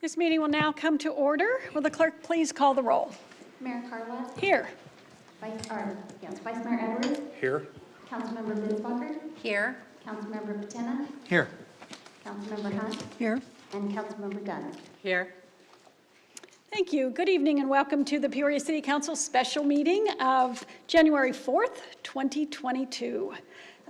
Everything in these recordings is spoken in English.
This meeting will now come to order. Will the clerk please call the roll? Mayor Carla. Here. Vice Mayor Edwards. Here. Councilmember Binsbacher. Here. Councilmember Patena. Here. Councilmember Hunt. Here. And Councilmember Dunn. Here. Thank you. Good evening and welcome to the Peoria City Council special meeting of January 4th, 2022.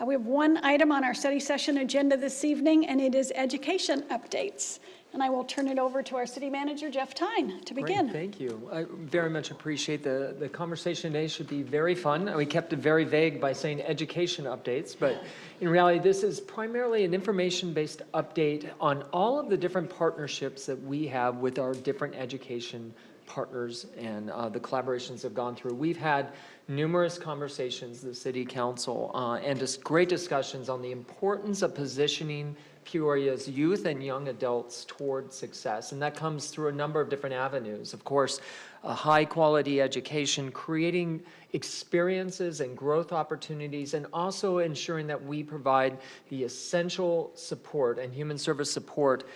We have one item on our study session agenda this evening, and it is education updates. And I will turn it over to our city manager, Jeff Tyne, to begin. Great, thank you. I very much appreciate the conversation today. Should be very fun. We kept it very vague by saying education updates, but in reality, this is primarily an information-based update on all of the different partnerships that we have with our different education partners and the collaborations have gone through. We've had numerous conversations, the City Council, and just great discussions on the importance of positioning Peoria's youth and young adults toward success. And that comes through a number of different avenues. Of course, a high quality education, creating experiences and growth opportunities, and also ensuring that we provide the essential support and human service support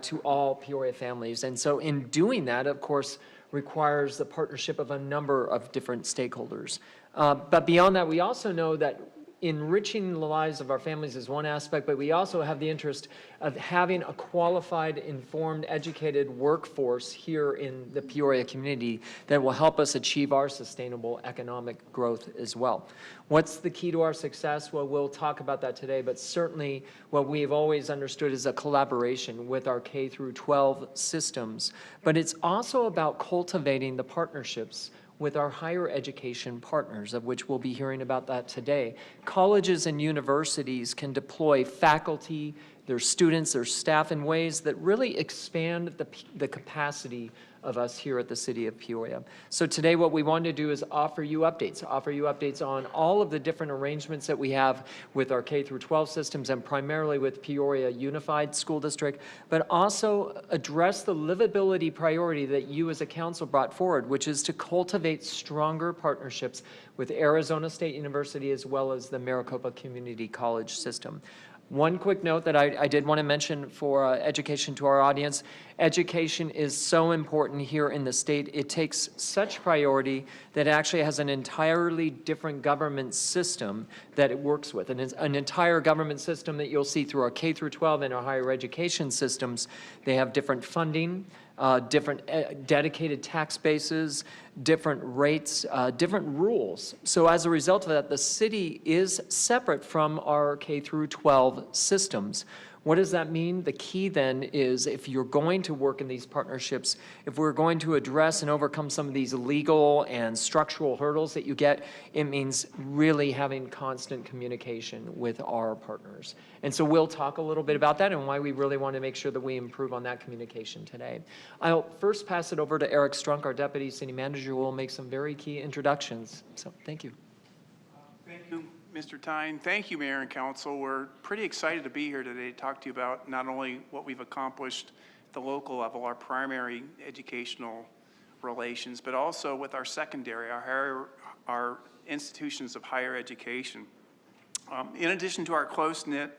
to all Peoria families. And so in doing that, of course, requires the partnership of a number of different stakeholders. But beyond that, we also know that enriching the lives of our families is one aspect, but we also have the interest of having a qualified, informed, educated workforce here in the Peoria community that will help us achieve our sustainable economic growth as well. What's the key to our success? Well, we'll talk about that today, but certainly what we've always understood is a collaboration with our K through 12 systems, but it's also about cultivating the partnerships with our higher education partners, of which we'll be hearing about that today. Colleges and universities can deploy faculty, their students, their staff in ways that really expand the capacity of us here at the City of Peoria. So today what we want to do is offer you updates on all of the different arrangements that we have with our K through 12 systems and primarily with Peoria Unified School District, but also address the livability priority that you as a council brought forward, which is to cultivate stronger partnerships with Arizona State University as well as the Maricopa Community College system. One quick note that I did want to mention for education to our audience. Education is so important here in the state. It takes such priority that it actually has an entirely different government system that it works with. And it's an entire government system that you'll see through our K through 12 and our higher education systems. They have different funding, different dedicated tax bases, different rates, different rules. So as a result of that, the city is separate from our K through 12 systems. What does that mean? The key then is if you're going to work in these partnerships, if we're going to address and overcome some of these legal and structural hurdles that you get, it means really having constant communication with our partners. And so we'll talk a little bit about that and why we really want to make sure that we improve on that communication today. I'll first pass it over to Eric Strunk, our Deputy City Manager, who will make some very key introductions. So thank you. Thank you, Mr. Tyne. Thank you, Mayor and Council. We're pretty excited to be here today to talk to you about not only what we've accomplished at the local level, our primary educational relations, but also with our secondary, our institutions of higher education. In addition to our close-knit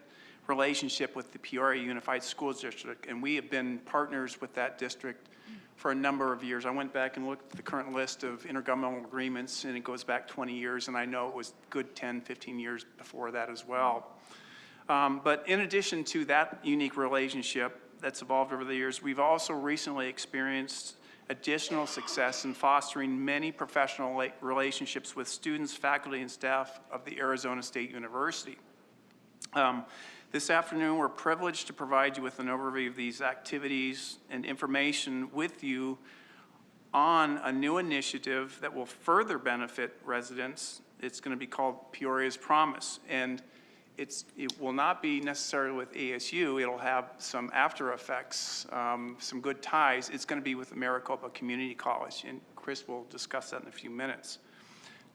relationship with the Peoria Unified Schools District, and we have been partners with that district for a number of years. I went back and looked at the current list of intergovernmental agreements, and it goes back 20 years, and I know it was good 10, 15 years before that as well. But in addition to that unique relationship that's evolved over the years, we've also recently experienced additional success in fostering many professional relationships with students, faculty, and staff of the Arizona State University. This afternoon, we're privileged to provide you with an overview of these activities and information with you on a new initiative that will further benefit residents. It's going to be called Peoria's Promise, and it will not be necessarily with ASU. It'll have some after effects, some good ties. It's going to be with the Maricopa Community College, and Chris will discuss that in a few minutes.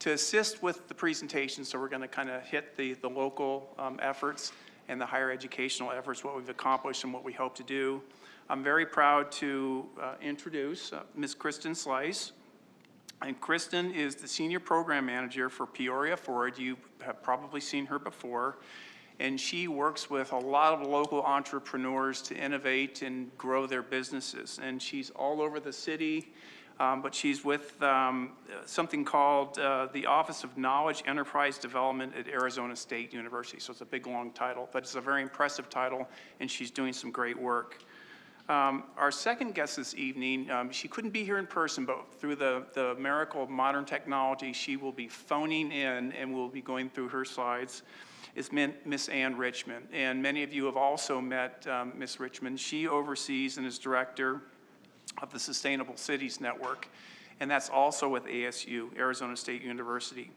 To assist with the presentation, so we're going to kind of hit the local efforts and the higher educational efforts, what we've accomplished and what we hope to do. I'm very proud to introduce Ms. Kristen Slice. And Kristen is the Senior Program Manager for Peoria Forward. You have probably seen her before. And she works with a lot of local entrepreneurs to innovate and grow their businesses. And she's all over the city, but she's with something called the Office of Knowledge Enterprise Development at Arizona State University. So it's a big, long title, but it's a very impressive title, and she's doing some great work. Our second guest this evening, she couldn't be here in person, but through the miracle of modern technology, she will be phoning in and we'll be going through her slides, is Miss Ann Richmond. And many of you have also met Miss Richmond. She oversees and is director of the Sustainable Cities Network, and that's also with ASU, Arizona State University.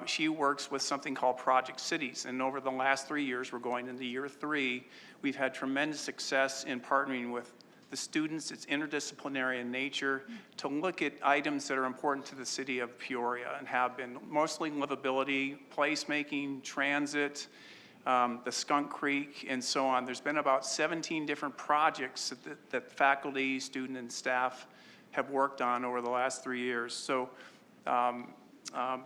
She works with something called Project Cities, and over the last 3 years, we're going into year 3, we've had tremendous success in partnering with the students. It's interdisciplinary in nature to look at items that are important to the city of Peoria and have been mostly livability, placemaking, transit, the Skunk Creek, and so on. There's been about 17 different projects that faculty, student, and staff have worked on over the last 3 years. So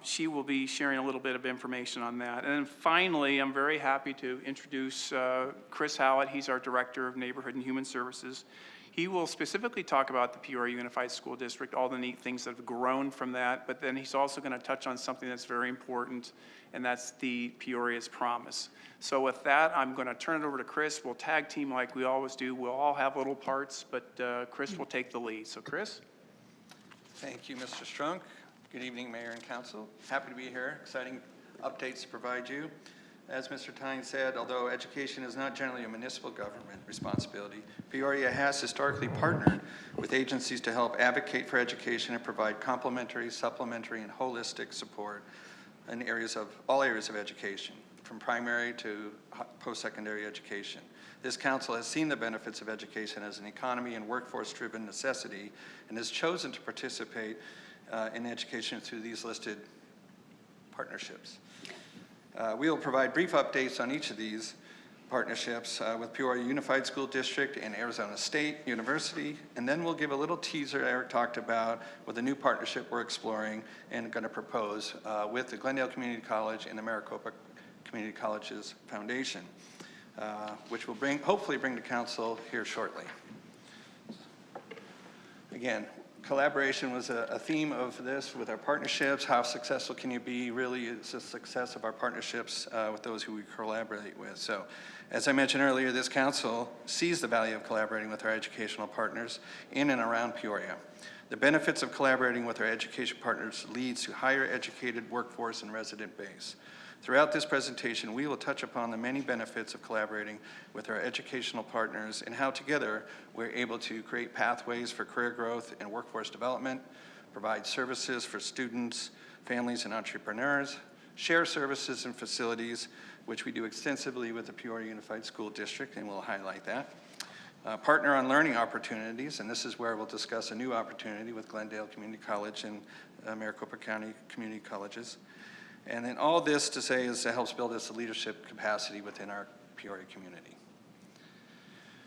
she will be sharing a little bit of information on that. And then finally, I'm very happy to introduce Chris Hallett. He's our Director of Neighborhood and Human Services. He will specifically talk about the Peoria Unified School District, all the neat things that have grown from that, but then he's also going to touch on something that's very important, and that's the Peoria's Promise. So with that, I'm going to turn it over to Chris. We'll tag team like we always do. We'll all have little parts, but Chris will take the lead. So Chris? Thank you, Mr. Strunk. Good evening, Mayor and Council. Happy to be here. Exciting updates to provide you. As Mr. Tyne said, although education is not generally a municipal government responsibility, Peoria has historically partnered with agencies to help advocate for education and provide complementary, supplementary, and holistic support in all areas of education, from primary to post-secondary education. This council has seen the benefits of education as an economy and workforce-driven necessity and has chosen to participate in education through these listed partnerships. We will provide brief updates on each of these partnerships with Peoria Unified School District and Arizona State University, and then we'll give a little teaser Eric talked about with a new partnership we're exploring and going to propose with the Glendale Community College and the Maricopa Community Colleges Foundation, which will hopefully bring to council here shortly. Again, collaboration was a theme of this with our partnerships. How successful can you be? Really, it's the success of our partnerships with those who we collaborate with. So, as I mentioned earlier, this council sees the value of collaborating with our educational partners in and around Peoria. The benefits of collaborating with our education partners leads to higher educated workforce and resident base. Throughout this presentation, we will touch upon the many benefits of collaborating with our educational partners and how together we're able to create pathways for career growth and workforce development, provide services for students, families, and entrepreneurs, share services and facilities, which we do extensively with the Peoria Unified School District, and we'll highlight that. Partner on learning opportunities, and this is where we'll discuss a new opportunity with Glendale Community College and Maricopa County Community Colleges. And then all this to say is it helps build us a leadership capacity within our Peoria community.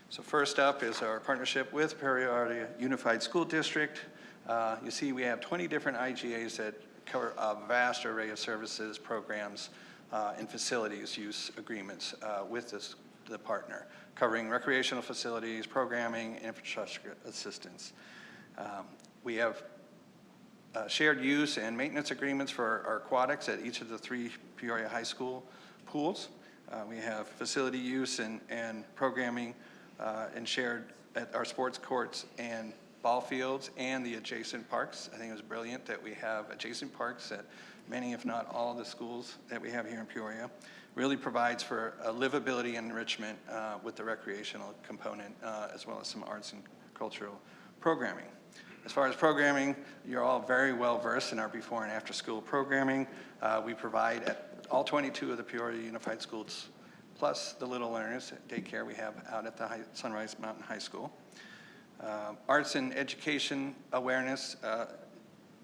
So first up is our partnership with Peoria Unified School District. You see we have 20 different IGAs that cover a vast array of services, programs, and facilities use agreements with the partner, covering recreational facilities, programming, infrastructure assistance. We have shared use and maintenance agreements for our aquatics at each of the 3 Peoria High School pools. We have facility use and programming and shared at our sports courts and ball fields and the adjacent parks. I think it was brilliant that we have adjacent parks at many, if not all, of the schools that we have here in Peoria. Really provides for a livability and enrichment with the recreational component as well as some arts and cultural programming. As far as programming, you're all very well versed in our before and after school programming. We provide at all 22 of the Peoria Unified Schools, plus the Little Learners daycare we have out at the Sunrise Mountain High School. Arts and education awareness.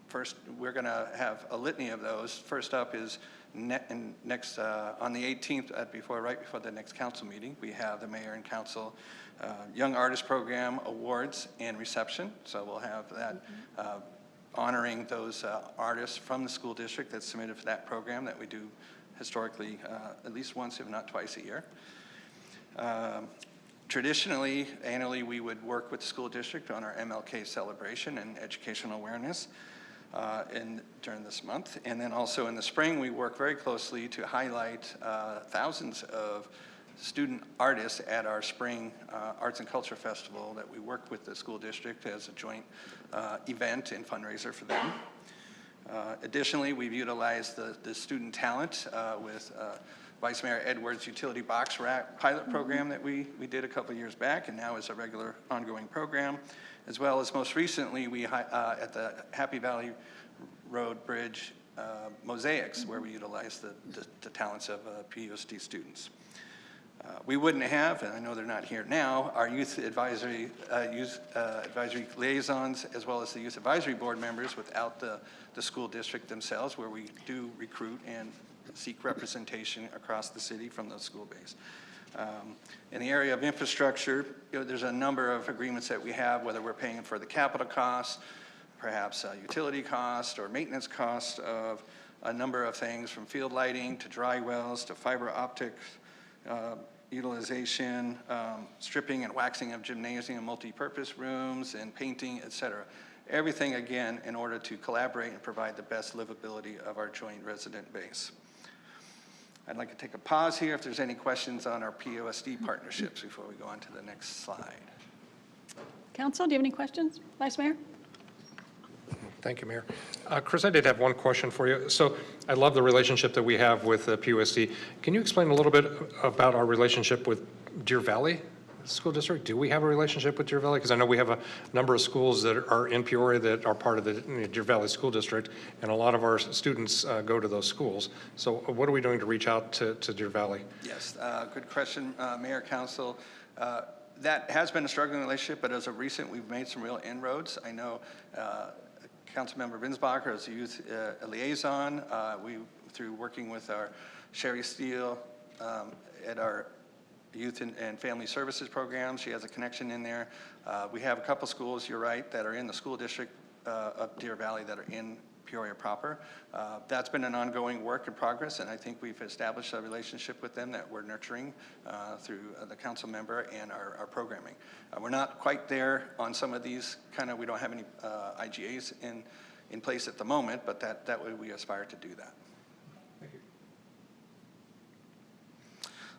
First, we're going to have a litany of those. First up is next on the 18th, right before the next council meeting, we have the mayor and council Young Artist Program Awards and reception. So we'll have that honoring those artists from the school district that submitted for that program that we do historically at least once, if not twice a year. Traditionally, annually, we would work with the school district on our MLK celebration and educational awareness during this month. And then also in the spring, we work very closely to highlight thousands of student artists at our spring Arts and Culture Festival that we work with the school district as a joint event and fundraiser for them. Additionally, we've utilized the student talent with Vice Mayor Edwards' utility box rack pilot program that we did a couple years back, and now is a regular ongoing program, as well as most recently we at the Happy Valley Road Bridge mosaics, where we utilized the talents of PUSD students. We wouldn't have, and I know they're not here now, our youth advisory liaisons, as well as the youth advisory board members, without the school district themselves, where we do recruit and seek representation across the city from the school base. In the area of infrastructure, there's a number of agreements that we have, whether we're paying for the capital costs, perhaps utility cost or maintenance cost of a number of things, from field lighting to dry wells to fiber optics, utilization, stripping and waxing of gymnasium, multi-purpose rooms, and painting, et cetera. Everything, again, in order to collaborate and provide the best livability of our joint resident base. I'd like to take a pause here if there's any questions on our POSD partnerships before we go on to the next slide. Council, do you have any questions? Vice Mayor? Thank you, Mayor. Chris, I did have one question for you. So I love the relationship that we have with PUSD. Can you explain a little bit about our relationship with Deer Valley School District? Do we have a relationship with Deer Valley? Because I know we have a number of schools that are in Peoria that are part of the Deer Valley School District, and a lot of our students go to those schools. So what are we doing to reach out to Deer Valley? Yes, good question, Mayor, Council. That has been a struggling relationship, but as of recent, we've made some real inroads. I know Councilmember Binsbacher as a youth liaison, through working with our Sherry Steele at our Youth and Family Services program. She has a connection in there. We have a couple schools, you're right, that are in the school district of Deer Valley that are in Peoria proper. That's been an ongoing work in progress, and I think we've established a relationship with them that we're nurturing through the council member and our programming. We're not quite there on some of these we don't have any IGAs in place at the moment, but that way we aspire to do that.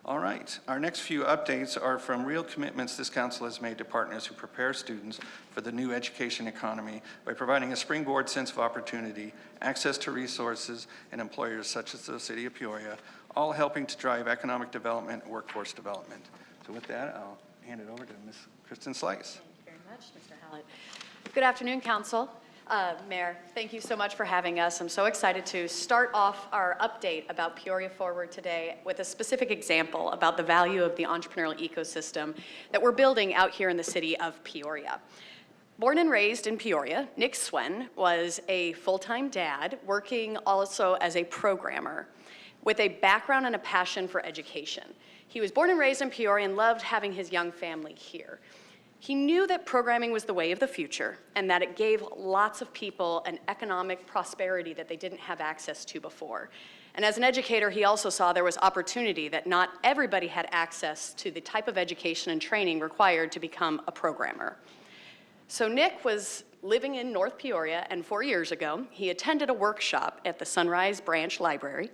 All right, our next few updates are from real commitments this council has made to partners who prepare students for the new education economy by providing a springboard sense of opportunity, access to resources, and employers such as the city of Peoria, all helping to drive economic development and workforce development. So with that, I'll hand it over to Ms. Kristen Slice. Thank you very much, Mr. Hallett. Good afternoon, Council. Mayor, thank you so much for having us. I'm so excited to start off our update about Peoria Forward today with a specific example about the value of the entrepreneurial ecosystem that we're building out here in the city of Peoria. Born and raised in Peoria, Nick Swen was a full-time dad working also as a programmer with a background and a passion for education. He was born and raised in Peoria and loved having his young family here. He knew that programming was the way of the future and that it gave lots of people an economic prosperity that they didn't have access to before. And as an educator, he also saw there was opportunity that not everybody had access to the type of education and training required to become a programmer. So Nick was living in North Peoria, and 4 years ago, he attended a workshop at the Sunrise Branch Library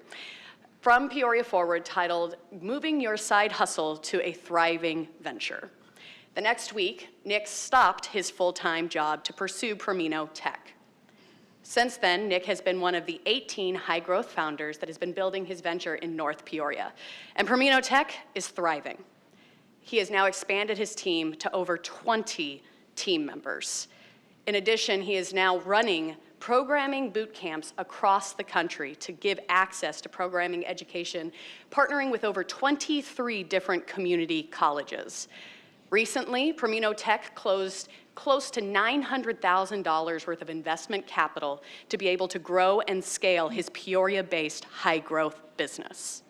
from Peoria Forward titled, "Moving Your Side Hustle to a Thriving Venture." The next week, Nick stopped his full-time job to pursue Permino Tech. Since then, Nick has been one of the 18 high-growth founders that has been building his venture in North Peoria. And Permino Tech is thriving. He has now expanded his team to over 20 team members. In addition, he is now running programming boot camps across the country to give access to programming education, partnering with over 23 different community colleges. Recently, Permino Tech closed close to $900,000 worth of investment capital to be able to grow and scale his Peoria-based high-growth business.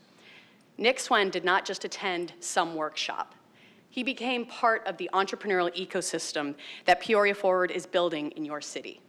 Nick Swen did not just attend some workshop. He became part of the entrepreneurial ecosystem that Peoria Forward is building in your city.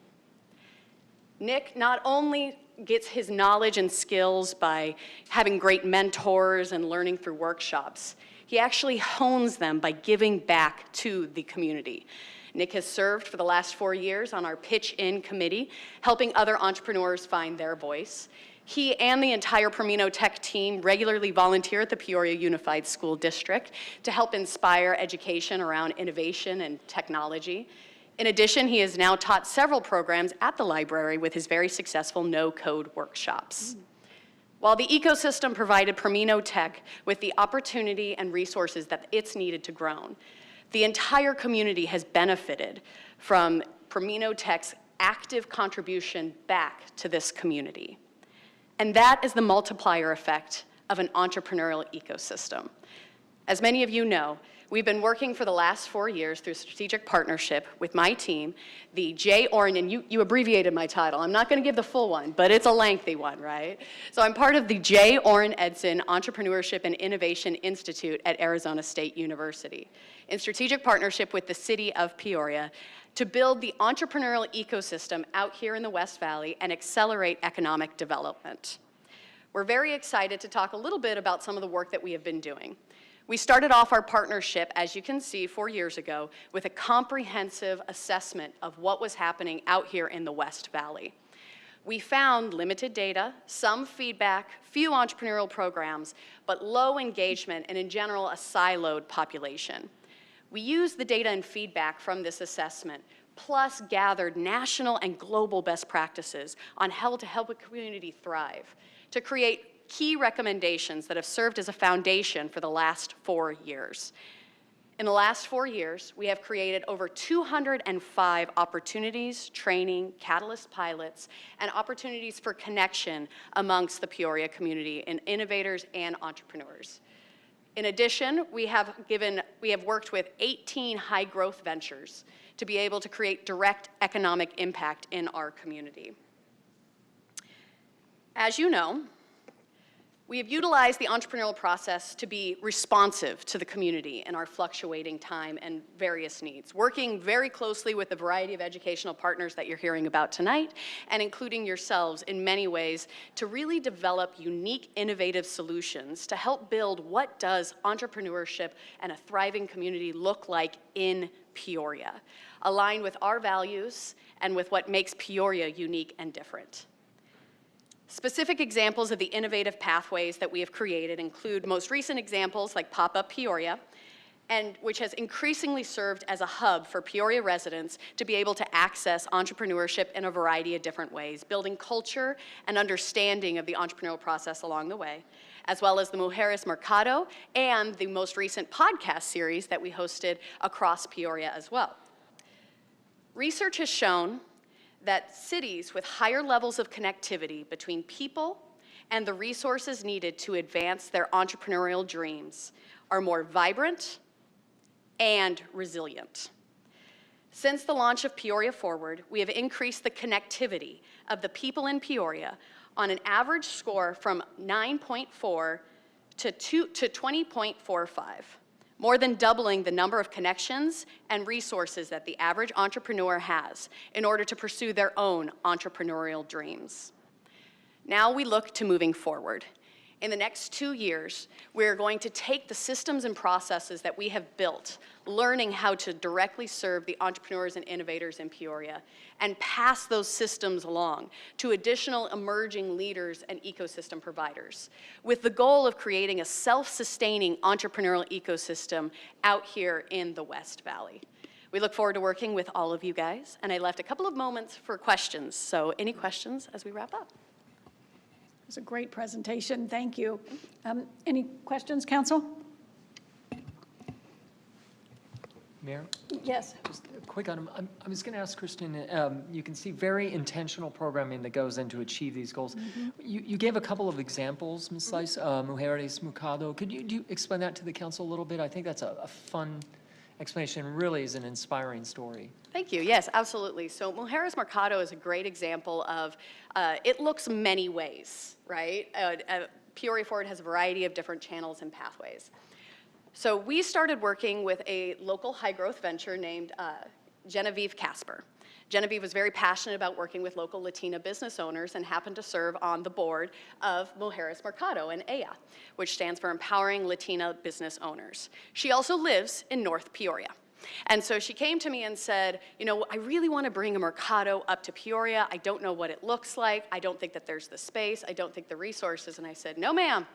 Nick not only gets his knowledge and skills by having great mentors and learning through workshops. He actually hones them by giving back to the community. Nick has served for the last 4 years on our Pitch In committee, helping other entrepreneurs find their voice. He and the entire Permino Tech team regularly volunteer at the Peoria Unified School District to help inspire education around innovation and technology. In addition, he has now taught several programs at the library with his very successful no-code workshops. While the ecosystem provided Permino Tech with the opportunity and resources that it's needed to grow, the entire community has benefited from Permino Tech's active contribution back to this community. And that is the multiplier effect of an entrepreneurial ecosystem. As many of you know, we've been working for the last 4 years through strategic partnership with my team, the J. Orrin, and you abbreviated my title. I'm not going to give the full one, but it's a lengthy one, right? So I'm part of the J. Orrin Edson Entrepreneurship and Innovation Institute at Arizona State University, in strategic partnership with the city of Peoria to build the entrepreneurial ecosystem out here in the West Valley and accelerate economic development. We're very excited to talk a little bit about some of the work that we have been doing. We started off our partnership, as you can see, 4 years ago, with a comprehensive assessment of what was happening out here in the West Valley. We found limited data, some feedback, few entrepreneurial programs, but low engagement and in general a siloed population. We used the data and feedback from this assessment, plus gathered national and global best practices on how to help a community thrive, to create key recommendations that have served as a foundation for the last 4 years. In the last 4 years, we have created over 205 opportunities, training, catalyst pilots, and opportunities for connection amongst the Peoria community and innovators and entrepreneurs. In addition, we have worked with 18 high-growth ventures to be able to create direct economic impact in our community. As you know, we have utilized the entrepreneurial process to be responsive to the community in our fluctuating time and various needs, working very closely with a variety of educational partners that you're hearing about tonight, and including yourselves in many ways to really develop unique, innovative solutions to help build what does entrepreneurship and a thriving community look like in Peoria, aligned with our values and with what makes Peoria unique and different. Specific examples of the innovative pathways that we have created include most recent examples like Pop-Up Peoria, and which has increasingly served as a hub for Peoria residents to be able to access entrepreneurship in a variety of different ways, building culture and understanding of the entrepreneurial process along the way, as well as the Mujeres Mercado and the most recent podcast series that we hosted across Peoria as well. Research has shown that cities with higher levels of connectivity between people and the resources needed to advance their entrepreneurial dreams are more vibrant and resilient. Since the launch of Peoria Forward, we have increased the connectivity of the people in Peoria on an average score from 9.4 to 20.45. More than doubling the number of connections and resources that the average entrepreneur has in order to pursue their own entrepreneurial dreams. Now we look to moving forward. In the next 2 years, we're going to take the systems and processes that we have built, learning how to directly serve the entrepreneurs and innovators in Peoria, and pass those systems along to additional emerging leaders and ecosystem providers, with the goal of creating a self-sustaining entrepreneurial ecosystem out here in the West Valley. We look forward to working with all of you guys, and I left a couple of moments for questions, so any questions as we wrap up? It was a great presentation. Thank you. Any questions, Council? Mayor, Yes. just a quick item. I was going to ask Kristen, you can see very intentional programming that goes in to achieve these goals. You gave a couple of examples, Ms. Slice, Mujeres Mercado. Could you explain that to the council a little bit? I think that's a fun explanation, really is an inspiring story. Thank you. Yes, absolutely. So Mujeres Mercado is a great example of, it looks many ways, right? Peoria Forward has a variety of different channels and pathways. So we started working with a local high-growth venture named Genevieve Casper. Genevieve was very passionate about working with local Latina business owners and happened to serve on the board of Mujeres Mercado and EA, which stands for Empowering Latina Business Owners. She also lives in North Peoria. And so she came to me and said, you know, I really want to bring a Mercado up to Peoria. I don't know what it looks like. I don't think that there's the space. I don't think the resources. And I said, no, ma'am.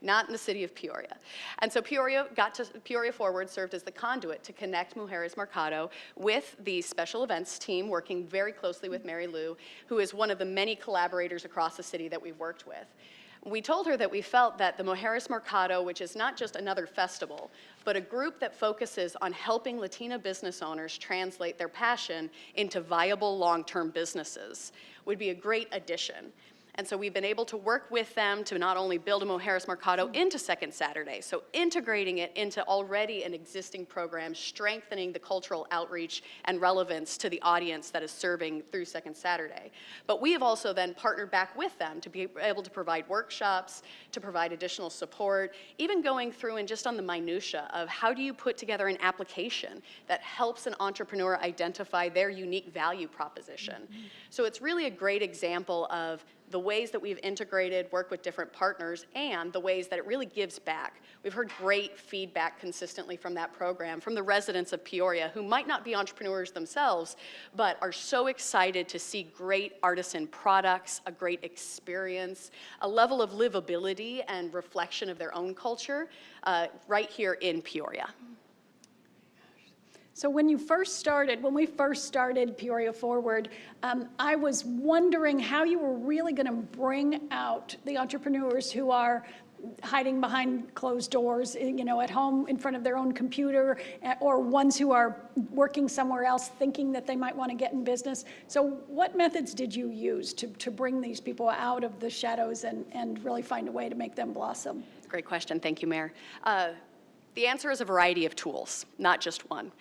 Not in the city of Peoria. And so Peoria Forward served as the conduit to connect Mujeres Mercado with the special events team, working very closely with Mary Lou, who is one of the many collaborators across the city that we've worked with. We told her that we felt that the Mujeres Mercado, which is not just another festival, but a group that focuses on helping Latina business owners translate their passion into viable long-term businesses, would be a great addition. And so we've been able to work with them to not only build a Mujeres Mercado into Second Saturday, so integrating it into already an existing program, strengthening the cultural outreach and relevance to the audience that is serving through Second Saturday. But we have also then partnered back with them to be able to provide workshops, to provide additional support, even going through and just on the minutia of how do you put together an application that helps an entrepreneur identify their unique value proposition. So it's really a great example of the ways that we've integrated, work with different partners, and the ways that it really gives back. We've heard great feedback consistently from that program, from the residents of Peoria, who might not be entrepreneurs themselves, but are so excited to see great artisan products, a great experience, a level of livability and reflection of their own culture right here in Peoria. So when we first started Peoria Forward, I was wondering how you were really going to bring out the entrepreneurs who are hiding behind closed doors, you know, at home in front of their own computer, or ones who are working somewhere else thinking that they might want to get in business. So what methods did you use to bring these people out of the shadows and really find a way to make them blossom? Great question. Thank you, Mayor. The answer is a variety of tools, not just one.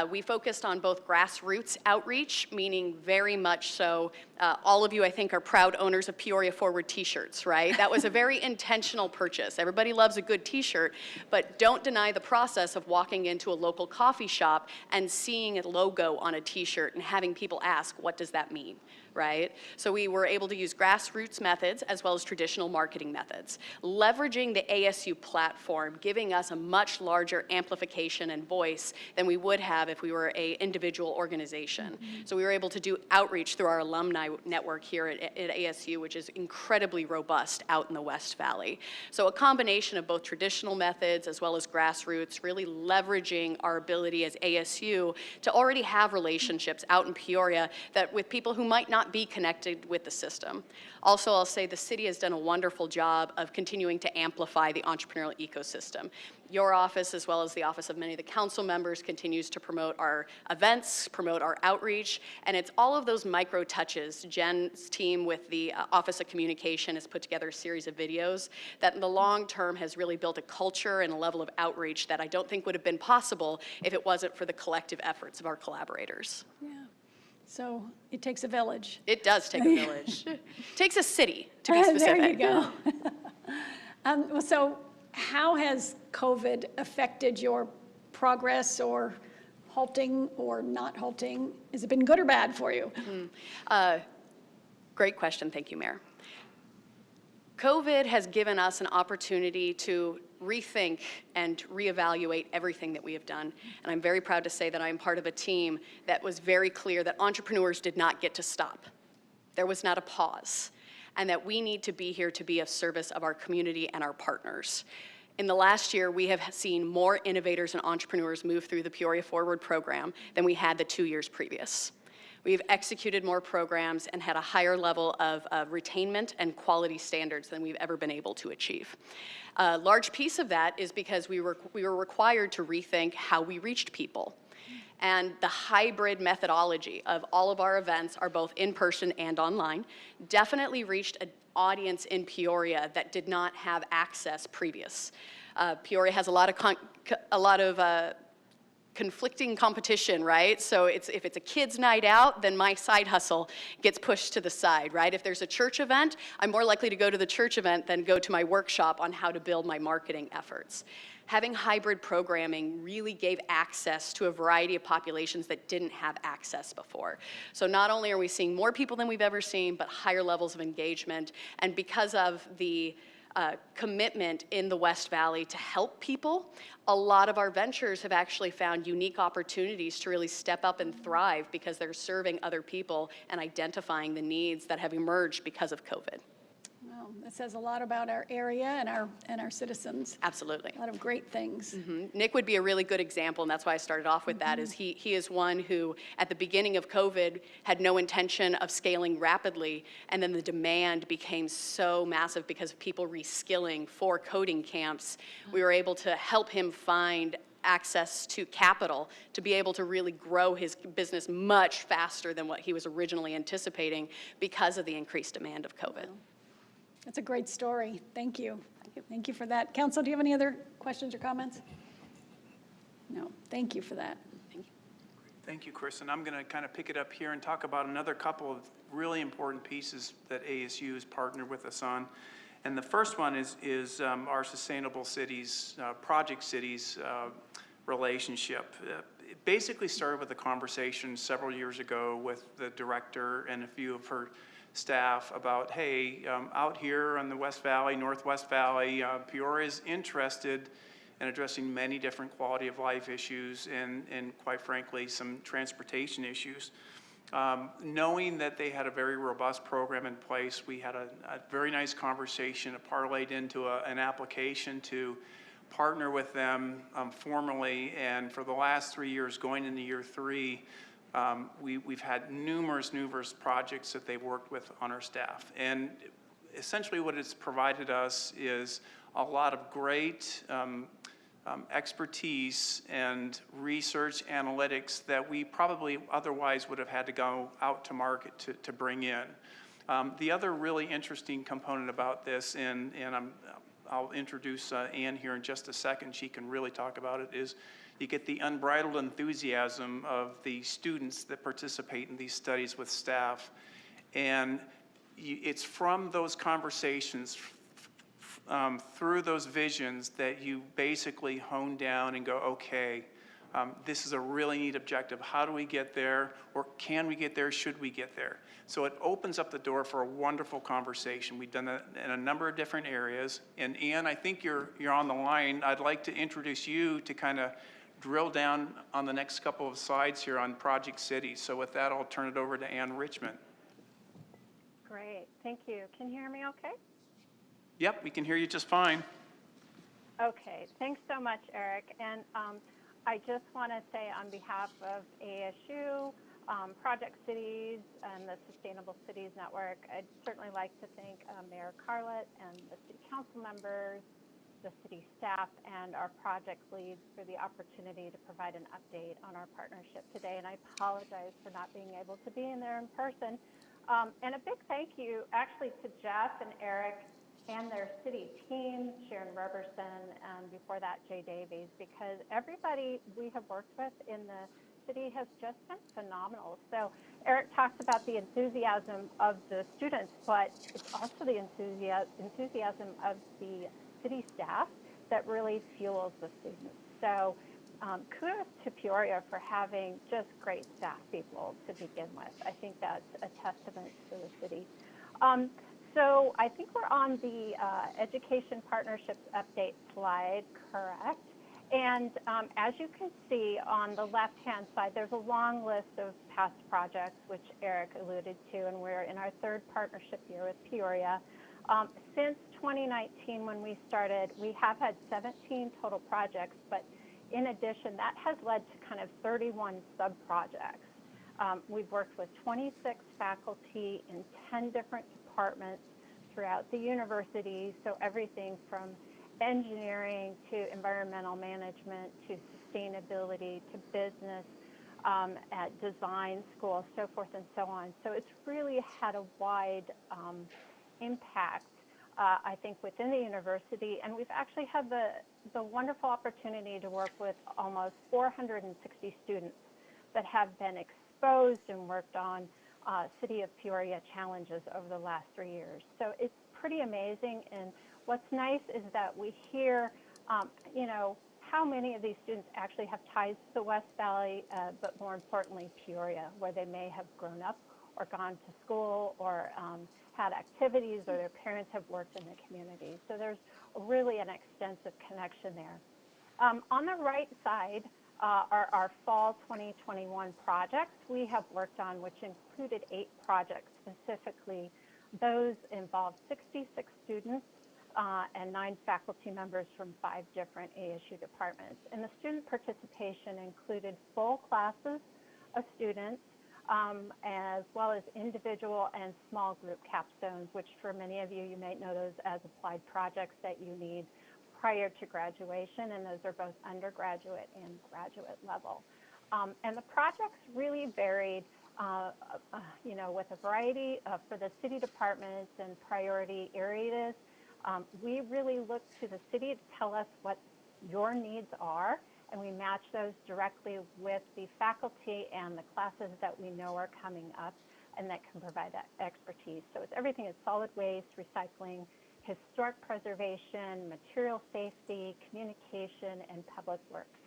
We focused on both grassroots outreach, meaning very much so, all of you I think are proud owners of Peoria Forward t-shirts, right? That was a very intentional purchase. Everybody loves a good t-shirt, but don't deny the process of walking into a local coffee shop and seeing a logo on a t-shirt and having people ask, what does that mean? Right? So we were able to use grassroots methods as well as traditional marketing methods, leveraging the ASU platform, giving us a much larger amplification and voice than we would have if we were an individual organization. So we were able to do outreach through our alumni network here at ASU, which is incredibly robust out in the West Valley. So a combination of both traditional methods as well as grassroots, really leveraging our ability as ASU to already have relationships out in Peoria that with people who might not be connected with the system. Also, I'll say the city has done a wonderful job of continuing to amplify the entrepreneurial ecosystem. Your office, as well as the office of many of the council members, continues to promote our events, promote our outreach, and it's all of those micro touches. Jen's team with the Office of Communication has put together a series of videos that in the long term has really built a culture and a level of outreach that I don't think would have been possible if it wasn't for the collective efforts of our collaborators. Yeah. So it takes a village. It does take a village. It takes a city, to be specific. There you go. So how has COVID affected your progress or halting or not halting? Has it been good or bad for you? Great question. Thank you, Mayor. COVID has given us an opportunity to rethink and reevaluate everything that we have done. And I'm very proud to say that I'm part of a team that was very clear that entrepreneurs did not get to stop. There was not a pause. And that we need to be here to be of service of our community and our partners. In the last year, we have seen more innovators and entrepreneurs move through the Peoria Forward program than we had the 2 years previous. We've executed more programs and had a higher level of retainment and quality standards than we've ever been able to achieve. A large piece of that is because we were required to rethink how we reached people. And the hybrid methodology of all of our events are both in person and online, definitely reached an audience in Peoria that did not have access previous. Peoria has a lot of conflicting competition, right? So if it's a kid's night out, then my side hustle gets pushed to the side, right? If there's a church event, I'm more likely to go to the church event than go to my workshop on how to build my marketing efforts. Having hybrid programming really gave access to a variety of populations that didn't have access before. So not only are we seeing more people than we've ever seen, but higher levels of engagement. And because of the commitment in the West Valley to help people, a lot of our ventures have actually found unique opportunities to really step up and thrive because they're serving other people and identifying the needs that have emerged because of COVID. Well, that says a lot about our area and our citizens. Absolutely. A lot of great things. Nick would be a really good example, and that's why I started off with that, is he is one who, at the beginning of COVID, had no intention of scaling rapidly, and then the demand became so massive because of people reskilling for coding camps. We were able to help him find access to capital to be able to really grow his business much faster than what he was originally anticipating because of the increased demand of COVID. That's a great story. Thank you. Thank you for that. Council, do you have any other questions or comments? No. Thank you for that. Thank you, Chris. And I'm going to kind of pick it up here and talk about another couple of really important pieces that ASU has partnered with us on. And the first one is our Sustainable Cities, Project Cities relationship. It basically started with a conversation several years ago with the director and a few of her staff about, hey, out here on the West Valley, Northwest Valley, Peoria is interested in addressing many different quality of life issues and quite frankly, some transportation issues. Knowing that they had a very robust program in place, we had a very nice conversation, it parlayed into an application to partner with them formally, and for the last 3 years, going into year 3, we've had numerous projects that they've worked with on our staff. And essentially what it's provided us is a lot of great expertise and research analytics that we probably otherwise would have had to go out to market to bring in. The other really interesting component about this, and I'll introduce Ann here in just a second, she can really talk about it, is you get the unbridled enthusiasm of the students that participate in these studies with staff. And it's from those conversations, through those visions, that you basically hone down and go, okay, this is a really neat objective. How do we get there? Or can we get there? Should we get there? So it opens up the door for a wonderful conversation. We've done that in a number of different areas. And Ann, I think you're on the line. I'd like to introduce you to kind of drill down on the next couple of slides here on Project Cities. So with that, I'll turn it over to Ann Richmond. Great, thank you. Can you hear me okay? Yep, we can hear you just fine. Okay, thanks so much, Eric. And I just want to say on behalf of ASU, Project Cities, and the Sustainable Cities Network, I'd certainly like to thank Mayor Carlett and the city council members, the city staff, and our project leads for the opportunity to provide an update on our partnership today. And I apologize for not being able to be in there in person. And a big thank you actually to Jeff and Eric and their city team, Sharon Roberson, and before that, Jay Davies, because everybody we have worked with in the city has just been phenomenal. So Eric talked about the enthusiasm of the students, but it's also the enthusiasm of the city staff that really fuels the students. So kudos to Peoria for having just great staff people to begin with. I think that's a testament to the city. So I think we're on the Education Partnerships Update slide, correct? And as you can see on the left-hand side, there's a long list of past projects, which Eric alluded to, and we're in our 3rd partnership year with Peoria. Since 2019, when we started, we have had 17 total projects, but in addition, that has led to kind of 31 sub-projects. We've worked with 26 faculty in 10 different departments throughout the university, so everything from engineering to environmental management to sustainability to business, at design school, so forth and so on. So it's really had a wide impact, I think, within the university, and we've actually had the wonderful opportunity to work with almost 460 students that have been exposed and worked on City of Peoria challenges over the last 3 years. So it's pretty amazing, and what's nice is that we hear you know, how many of these students actually have ties to the West Valley, but more importantly, Peoria, where they may have grown up or gone to school or had activities, or their parents have worked in the community. So there's really an extensive connection there. On the right side are our fall 2021 projects we have worked on, which included 8 projects specifically. Those involved 66 students and 9 faculty members from 5 different ASU departments. And the student participation included full classes of students, as well as individual and small group capstones, which for many of you, you may know those as applied projects that you need prior to graduation, and those are both undergraduate and graduate level. And the projects really varied, you know, with a variety for the city departments and priority areas. We really look to the city to tell us what your needs are, and we match those directly with the faculty and the classes that we know are coming up and that can provide that expertise. So it's everything is solid waste, recycling, historic preservation, material safety, communication, and public works.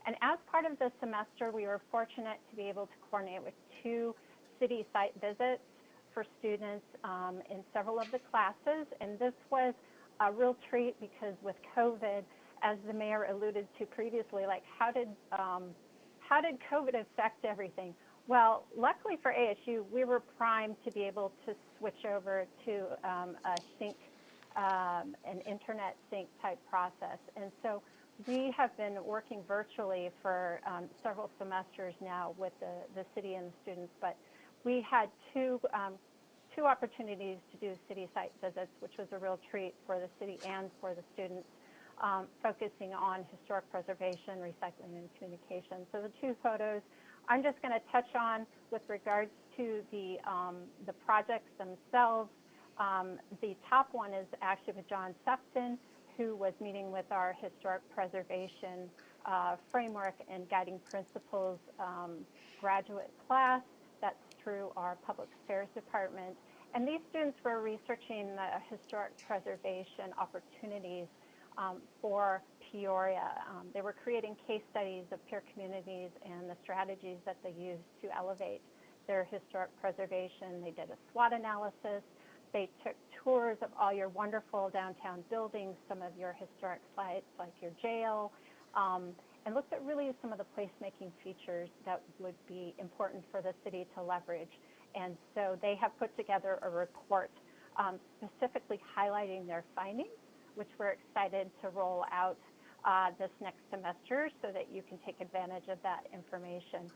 And as part of the semester, we were fortunate to be able to coordinate with 2 city site visits for students in several of the classes. And this was a real treat because with COVID, as the mayor alluded to previously, like how did COVID affect everything? Well, luckily for ASU, we were primed to be able to switch over to a sync, an internet sync type process. And so we have been working virtually for several semesters now with the city and the students, but we had two opportunities to do city site visits, which was a real treat for the city and for the students, focusing on historic preservation, recycling, and communication. So the 2 photos I'm just going to touch on with regards to the projects themselves. The top one is actually with John Sefton, who was meeting with our historic preservation framework and guiding principles graduate class. That's through our public affairs department. And these students were researching the historic preservation opportunities for Peoria. They were creating case studies of peer communities and the strategies that they used to elevate their historic preservation. They did a SWOT analysis. They took tours of all your wonderful downtown buildings, some of your historic sites like your jail, and looked at really some of the placemaking features that would be important for the city to leverage. And so they have put together a report specifically highlighting their findings, which we're excited to roll out this next semester so that you can take advantage of that information.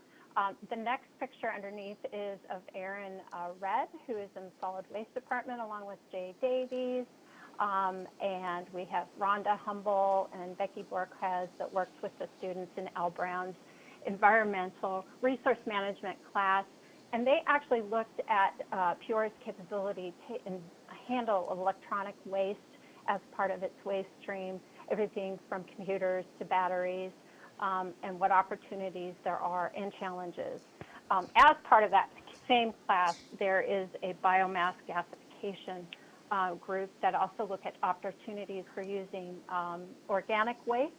The next picture underneath is of Aaron Red, who is in the Solid Waste Department, along with Jay Davies. And we have Rhonda Humble and Becky Borkes that worked with the students in Al Brown's environmental resource management class. And they actually looked at Peoria's capability to handle electronic waste as part of its waste stream, everything from computers to batteries, and what opportunities there are and challenges. As part of that same class, there is a biomass gasification group that also look at opportunities for using organic waste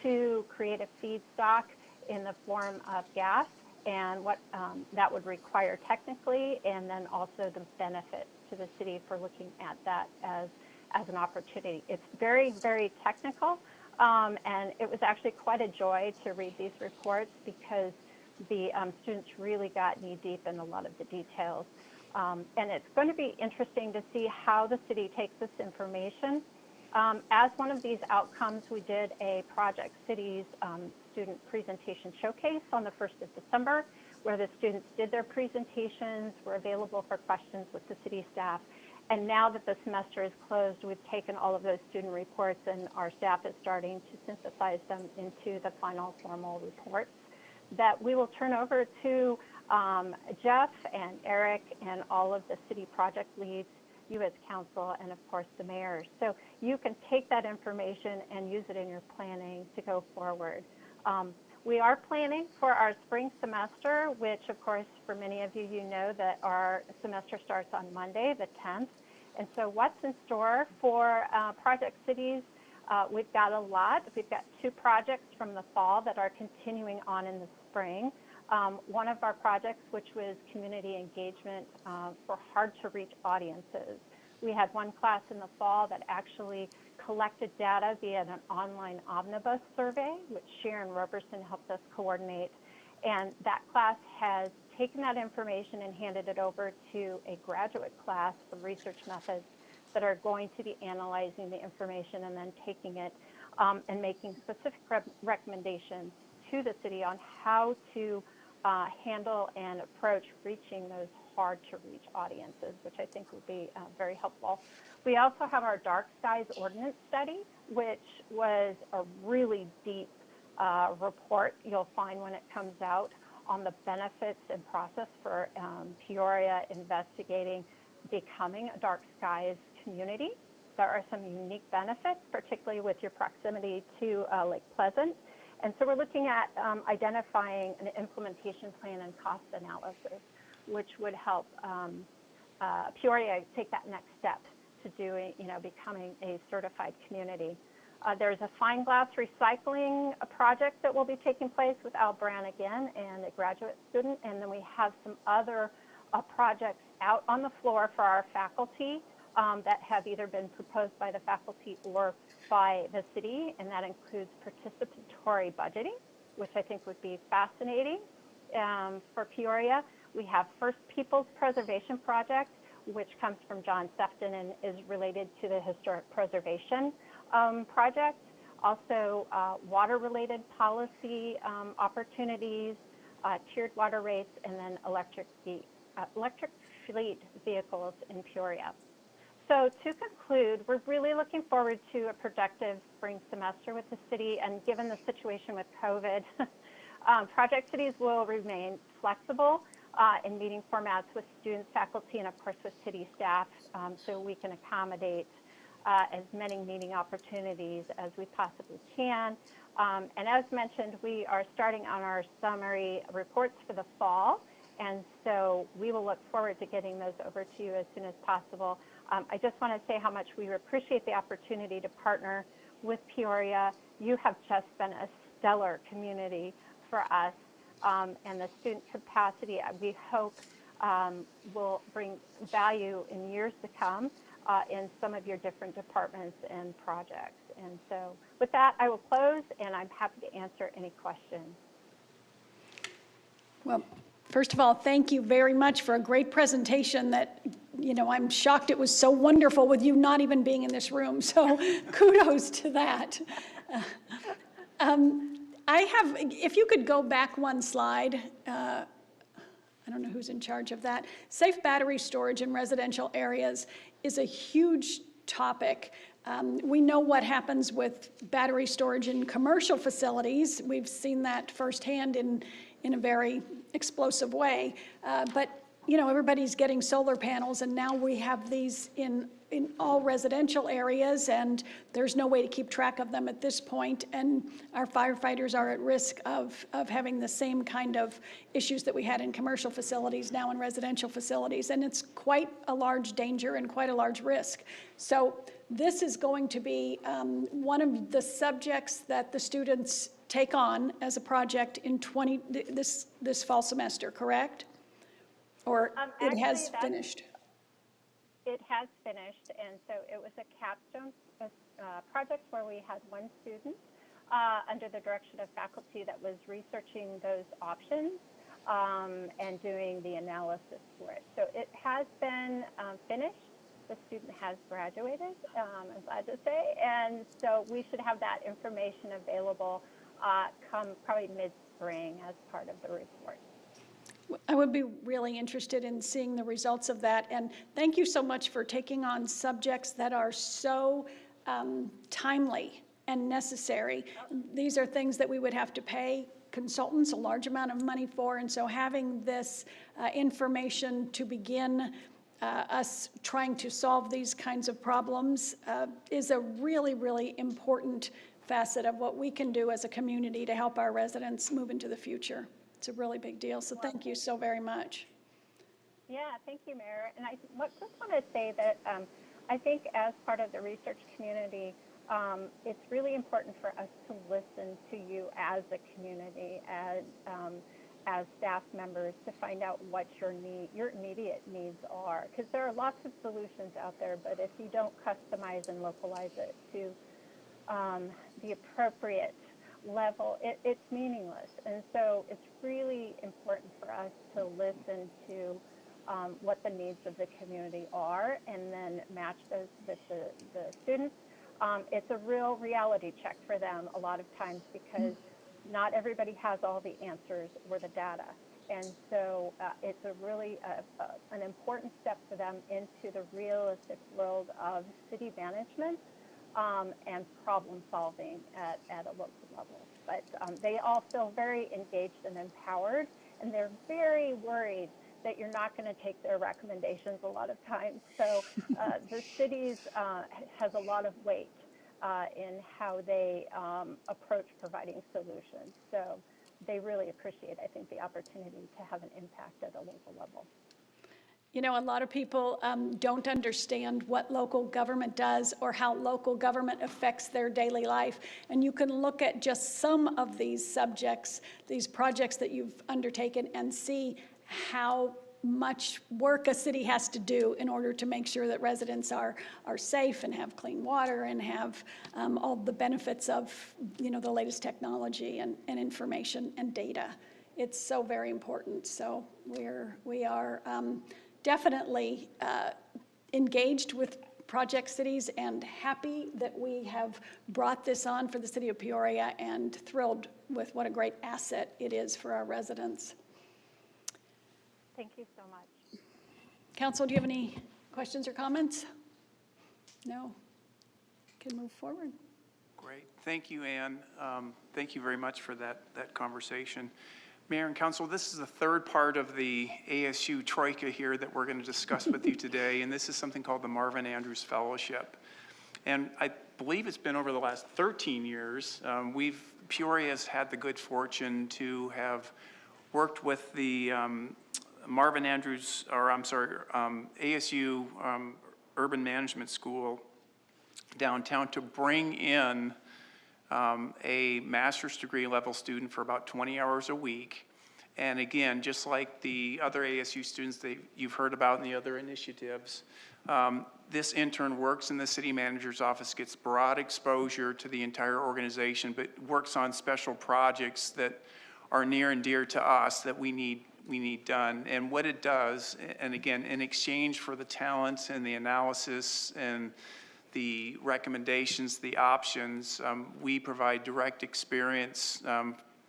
to create a feedstock in the form of gas, and what that would require technically, and then also the benefit to the city for looking at that as an opportunity. It's very, very technical, and it was actually quite a joy to read these reports because the students really got knee-deep in a lot of the details. And it's going to be interesting to see how the city takes this information. As one of these outcomes, we did a Project Cities student presentation showcase on the 1st of December, where the students did their presentations, were available for questions with the city staff. And now that the semester is closed, we've taken all of those student reports, and our staff is starting to synthesize them into the final formal reports that we will turn over to Jeff and Eric and all of the city project leads, you as council, and of course the mayor. So you can take that information and use it in your planning to go forward. We are planning for our spring semester, which of course for many of you, you know that our semester starts on Monday, the 10th. And so what's in store for Project Cities We've got a lot. We've got 2 projects from the fall that are continuing on in the spring. One of our projects, which was community engagement for hard-to-reach audiences. We had one class in the fall that actually collected data via an online omnibus survey, which Sharon Roberson helped us coordinate. And that class has taken that information and handed it over to a graduate class for research methods that are going to be analyzing the information and then taking it and making specific recommendations to the city on how to handle and approach reaching those hard-to-reach audiences, which I think will be very helpful. We also have our Dark Skies Ordinance study, which was a really deep report you'll find when it comes out on the benefits and process for Peoria investigating becoming a dark skies community. There are some unique benefits, particularly with your proximity to Lake Pleasant. And so we're looking at identifying an implementation plan and cost analysis, which would help Peoria take that next step to doing, becoming a certified community. There's a fine glass recycling project that will be taking place with Al Brannigan and a graduate student, and then we have some other projects out on the floor for our faculty that have either been proposed by the faculty or by the city, and that includes participatory budgeting, which I think would be fascinating for Peoria. We have First Peoples Preservation Project, which comes from John Sefton and is related to the Historic Preservation Project. Also, water-related policy opportunities, tiered water rates, and then electric fleet vehicles in Peoria. So to conclude, we're really looking forward to a productive spring semester with the city, and given the situation with COVID, Project Cities will remain flexible in meeting formats with students, faculty, and of course with city staff, so we can accommodate as many meeting opportunities as we possibly can. And as mentioned, we are starting on our summary reports for the fall, and so we will look forward to getting those over to you as soon as possible. I just want to say how much we appreciate the opportunity to partner with Peoria. You have just been a stellar community for us, and the student capacity we hope will bring value in years to come in some of your different departments and projects. And so with that, I will close, and I'm happy to answer any questions. Well, first of all, thank you very much for a great presentation that, I'm shocked it was so wonderful with you not even being in this room. So kudos to that. If you could go back one slide, I don't know who's in charge of that. Safe battery storage in residential areas is a huge topic. We know what happens with battery storage in commercial facilities. We've seen that firsthand in a very explosive way. But everybody's getting solar panels, and now we have these in all residential areas, and there's no way to keep track of them at this point. And our firefighters are at risk of having the same kind of issues that we had in commercial facilities now in residential facilities. And it's quite a large danger and quite a large risk. So this is going to be one of the subjects that the students take on as a project in this fall semester, correct? Or it has finished? It has finished, and so it was a capstone project where we had one student under the direction of faculty that was researching those options and doing the analysis for it. So it has been finished. The student has graduated, I'm glad to say, and so we should have that information available come probably mid-spring as part of the report. I would be really interested in seeing the results of that. And thank you so much for taking on subjects that are so timely and necessary. These are things that we would have to pay consultants a large amount of money for. And so having this information to begin us trying to solve these kinds of problems is a really, really important facet of what we can do as a community to help our residents move into the future. It's a really big deal, so thank you so very much. Yeah, thank you, Mayor. And I just want to say that I think as part of the research community, it's really important for us to listen to you as a community, as staff members, to find out what your immediate needs are. Because there are lots of solutions out there, but if you don't customize and localize it to the appropriate level, it's meaningless. And so it's really important for us to listen to what the needs of the community are and then match those with the students. It's a real reality check for them a lot of times because not everybody has all the answers or the data. And so it's a really an important step for them into the realistic world of city management and problem solving at a local level. But they all feel very engaged and empowered, and they're very worried that you're not going to take their recommendations a lot of times. So the cities has a lot of weight in how they approach providing solutions. So they really appreciate, I think, the opportunity to have an impact at a local level. You know, a lot of people don't understand what local government does or how local government affects their daily life. And you can look at just some of these subjects, these projects that you've undertaken, and see how much work a city has to do in order to make sure that residents are safe and have clean water and have all the benefits of, you know, the latest technology and information and data. It's so very important. So we are definitely engaged with Project Cities and happy that we have brought this on for the city of Peoria and thrilled with what a great asset it is for our residents. Thank you so much. Council, do you have any questions or comments? No? Can move forward. Great. Thank you, Ann. Thank you very much for that conversation. Mayor and Council, this is the third part of the ASU Troika here that we're going to discuss with you today, and this is something called the Marvin Andrews Fellowship. And I believe it's been over the last 13 years. Peoria has had the good fortune to have worked with the Marvin Andrews, or I'm sorry, ASU Urban Management School downtown to bring in a master's degree level student for about 20 hours a week. And again, just like the other ASU students that you've heard about in the other initiatives, this intern works in the city manager's office, gets broad exposure to the entire organization, but works on special projects that are near and dear to us that we need done. And what it does, and again, in exchange for the talent and the analysis and the recommendations, the options, we provide direct experience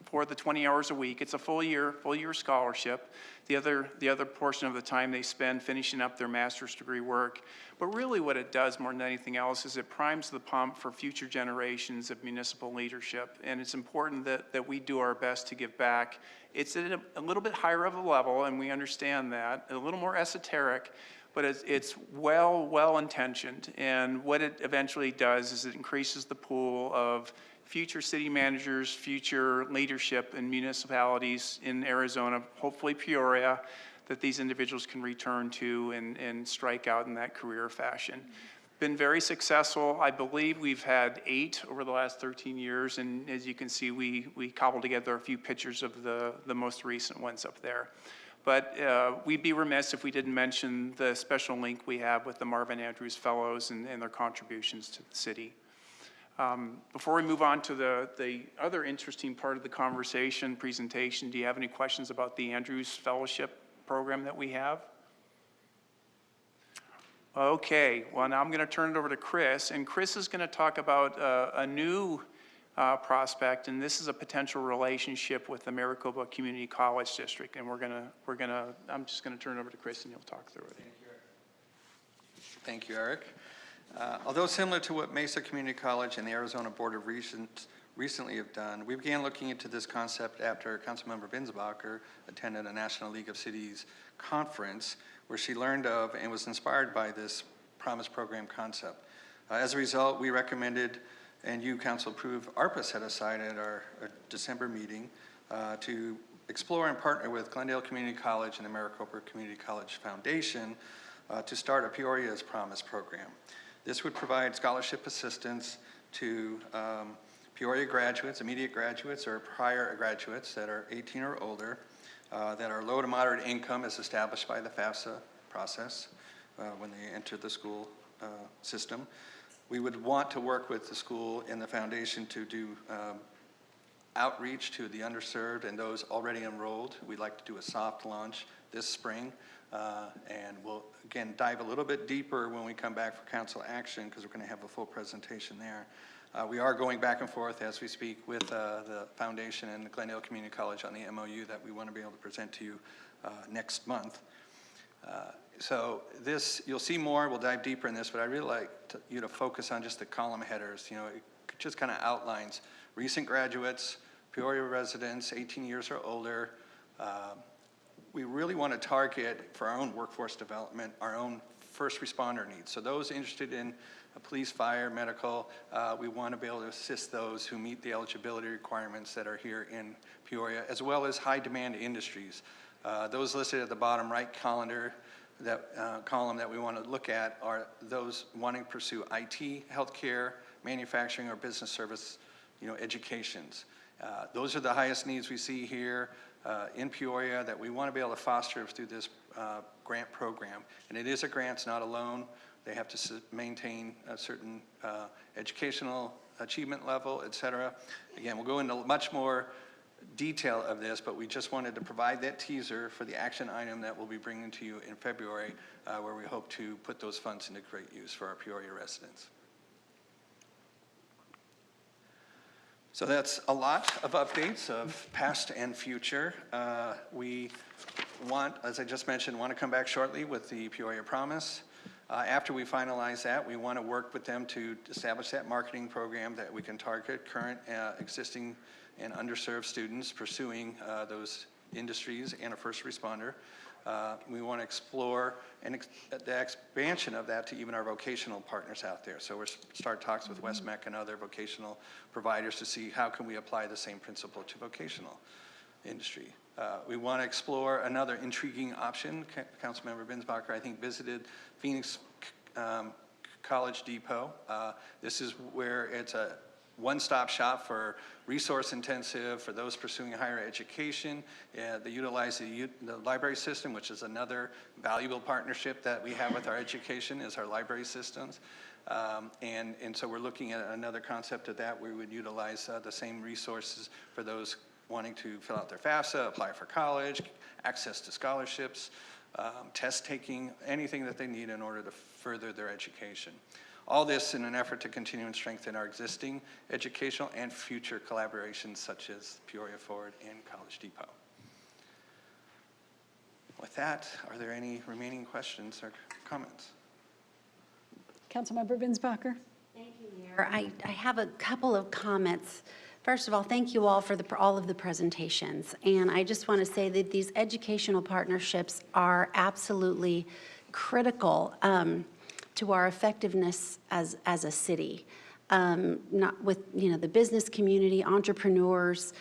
for the 20 hours a week. It's a full year scholarship. The other portion of the time they spend finishing up their master's degree work. But really what it does more than anything else is it primes the pump for future generations of municipal leadership. And it's important that we do our best to give back. It's at a little bit higher of a level, and we understand that, a little more esoteric, but it's well-intentioned. And what it eventually does is it increases the pool of future city managers, future leadership in municipalities in Arizona, hopefully Peoria, that these individuals can return to and strike out in that career fashion. Been very successful. I believe we've had 8 over the last 13 years, and as you can see, we cobbled together a few pictures of the most recent ones up there. But we'd be remiss if we didn't mention the special link we have with the Marvin Andrews Fellows and their contributions to the city. Before we move on to the other interesting part of the conversation presentation, do you have any questions about the Andrews Fellowship program that we have? Okay, well now I'm going to turn it over to Chris, and Chris is going to talk about a new prospect, and this is a potential relationship with the Maricopa Community College District, and I'm just going to turn it over to Chris and he'll talk through it. Thank you, Eric. Although similar to what Mesa Community College and the Arizona Board of Regents recently have done, we began looking into this concept after Councilmember Binsbacher attended a National League of Cities conference where she learned of and was inspired by this Promise Program concept. As a result, we recommended, and you, Council, approved, ARPA set aside at our December meeting to explore and partner with Glendale Community College and the Maricopa Community College Foundation to start a Peoria's Promise program. This would provide scholarship assistance to Peoria graduates, immediate graduates, or prior graduates that are 18 or older, that are low to moderate income as established by the FAFSA process when they enter the school system. We would want to work with the school and the foundation to do outreach to the underserved and those already enrolled. We'd like to do a soft launch this spring, and we'll, again, dive a little bit deeper when we come back for council action because we're going to have a full presentation there. We are going back and forth as we speak with the foundation and the Glendale Community College on the MOU that we want to be able to present to you next month. So this, you'll see more, we'll dive deeper in this, but I really like you to focus on just the column headers. You know, it just kind of outlines recent graduates, Peoria residents, 18 years or older. We really want to target for our own workforce development, our own first responder needs. So those interested in police, fire, medical, we want to be able to assist those who meet the eligibility requirements that are here in Peoria, as well as high demand industries. Those listed at the bottom right column that we want to look at are those wanting to pursue IT, healthcare, manufacturing, or business service, educations. Those are the highest needs we see here in Peoria that we want to be able to foster through this grant program. And it is a grant, it's not a loan. They have to maintain a certain educational achievement level, et cetera. Again, we'll go into much more detail of this, but we just wanted to provide that teaser for the action item that we'll be bringing to you in February, where we hope to put those funds into great use for our Peoria residents. So that's a lot of updates of past and future. We want, as I just mentioned, want to come back shortly with the Peoria Promise. After we finalize that, we want to work with them to establish that marketing program that we can target current, existing, and underserved students pursuing those industries and a first responder. We want to explore the expansion of that to even our vocational partners out there. So we're start talks with WestMec and other vocational providers to see how can we apply the same principle to vocational industry. We want to explore another intriguing option. Councilmember Binsbacher, I think, visited Phoenix College Depot. This is where it's a one-stop shop for resource intensive, for those pursuing higher education. They utilize the library system, which is another valuable partnership that we have with our education, is our library systems. And so we're looking at another concept of that where we would utilize the same resources for those wanting to fill out their FAFSA, apply for college, access to scholarships, test taking, anything that they need in order to further their education. All this in an effort to continue and strengthen our existing educational and future collaborations such as Peoria Forward and College Depot. With that, are there any remaining questions or comments? Councilmember Binsbacher. Thank you, Mayor. I have a couple of comments. First of all, thank you all for all of the presentations. And I just want to say that these educational partnerships are absolutely critical to our effectiveness as a city. Not with the business community, entrepreneurs,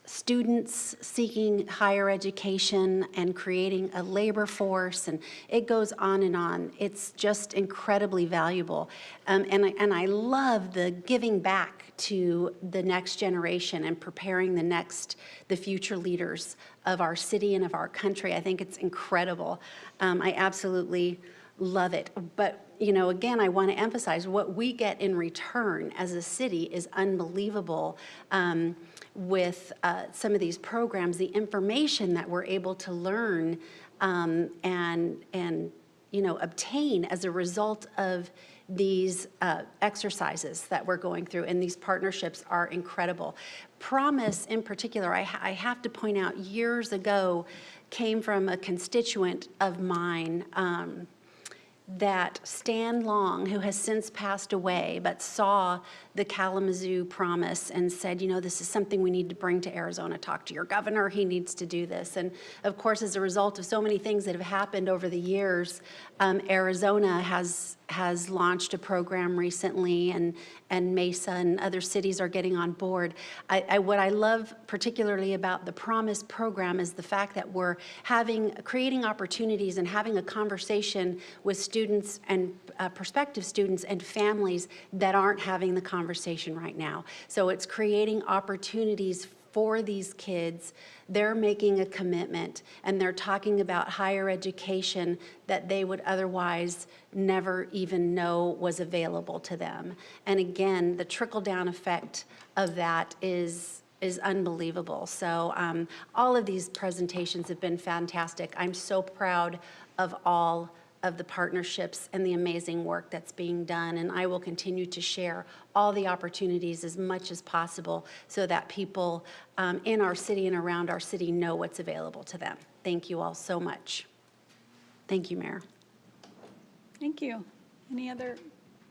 students seeking higher education and creating a labor force, and it goes on and on. It's just incredibly valuable. And I love the giving back to the next generation and preparing the future leaders of our city and of our country. I think it's incredible. I absolutely love it. But, again, I want to emphasize what we get in return as a city is unbelievable. With some of these programs, the information that we're able to learn and obtain as a result of these exercises that we're going through, and these partnerships are incredible. Promise, in particular, I have to point out, years ago, came from a constituent of mine, that Stan Long, who has since passed away, but saw the Kalamazoo Promise and said, this is something we need to bring to Arizona. Talk to your governor, he needs to do this. And of course, as a result of so many things that have happened over the years, Arizona has has launched a program recently, and Mesa and other cities are getting on board. What I love particularly about the Promise program is the fact that we're creating opportunities and having a conversation with students and prospective students and families that aren't having the conversation right now. So it's creating opportunities for these kids. They're making a commitment, and they're talking about higher education that they would otherwise never even know was available to them. And again, the trickle-down effect of that is unbelievable. So all of these presentations have been fantastic. I'm so proud of all of the partnerships and the amazing work that's being done. And I will continue to share all the opportunities as much as possible so that people in our city and around our city know what's available to them. Thank you all so much. Thank you, Mayor. Thank you. Any other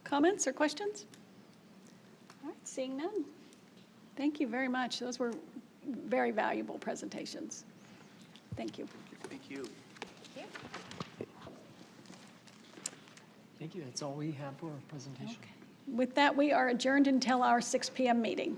comments or questions? All right, seeing none. Thank you very much. Those were very valuable presentations. Thank you. Thank you. Thank you. That's all we have for our presentation. With that, we are adjourned until our 6 p.m. meeting.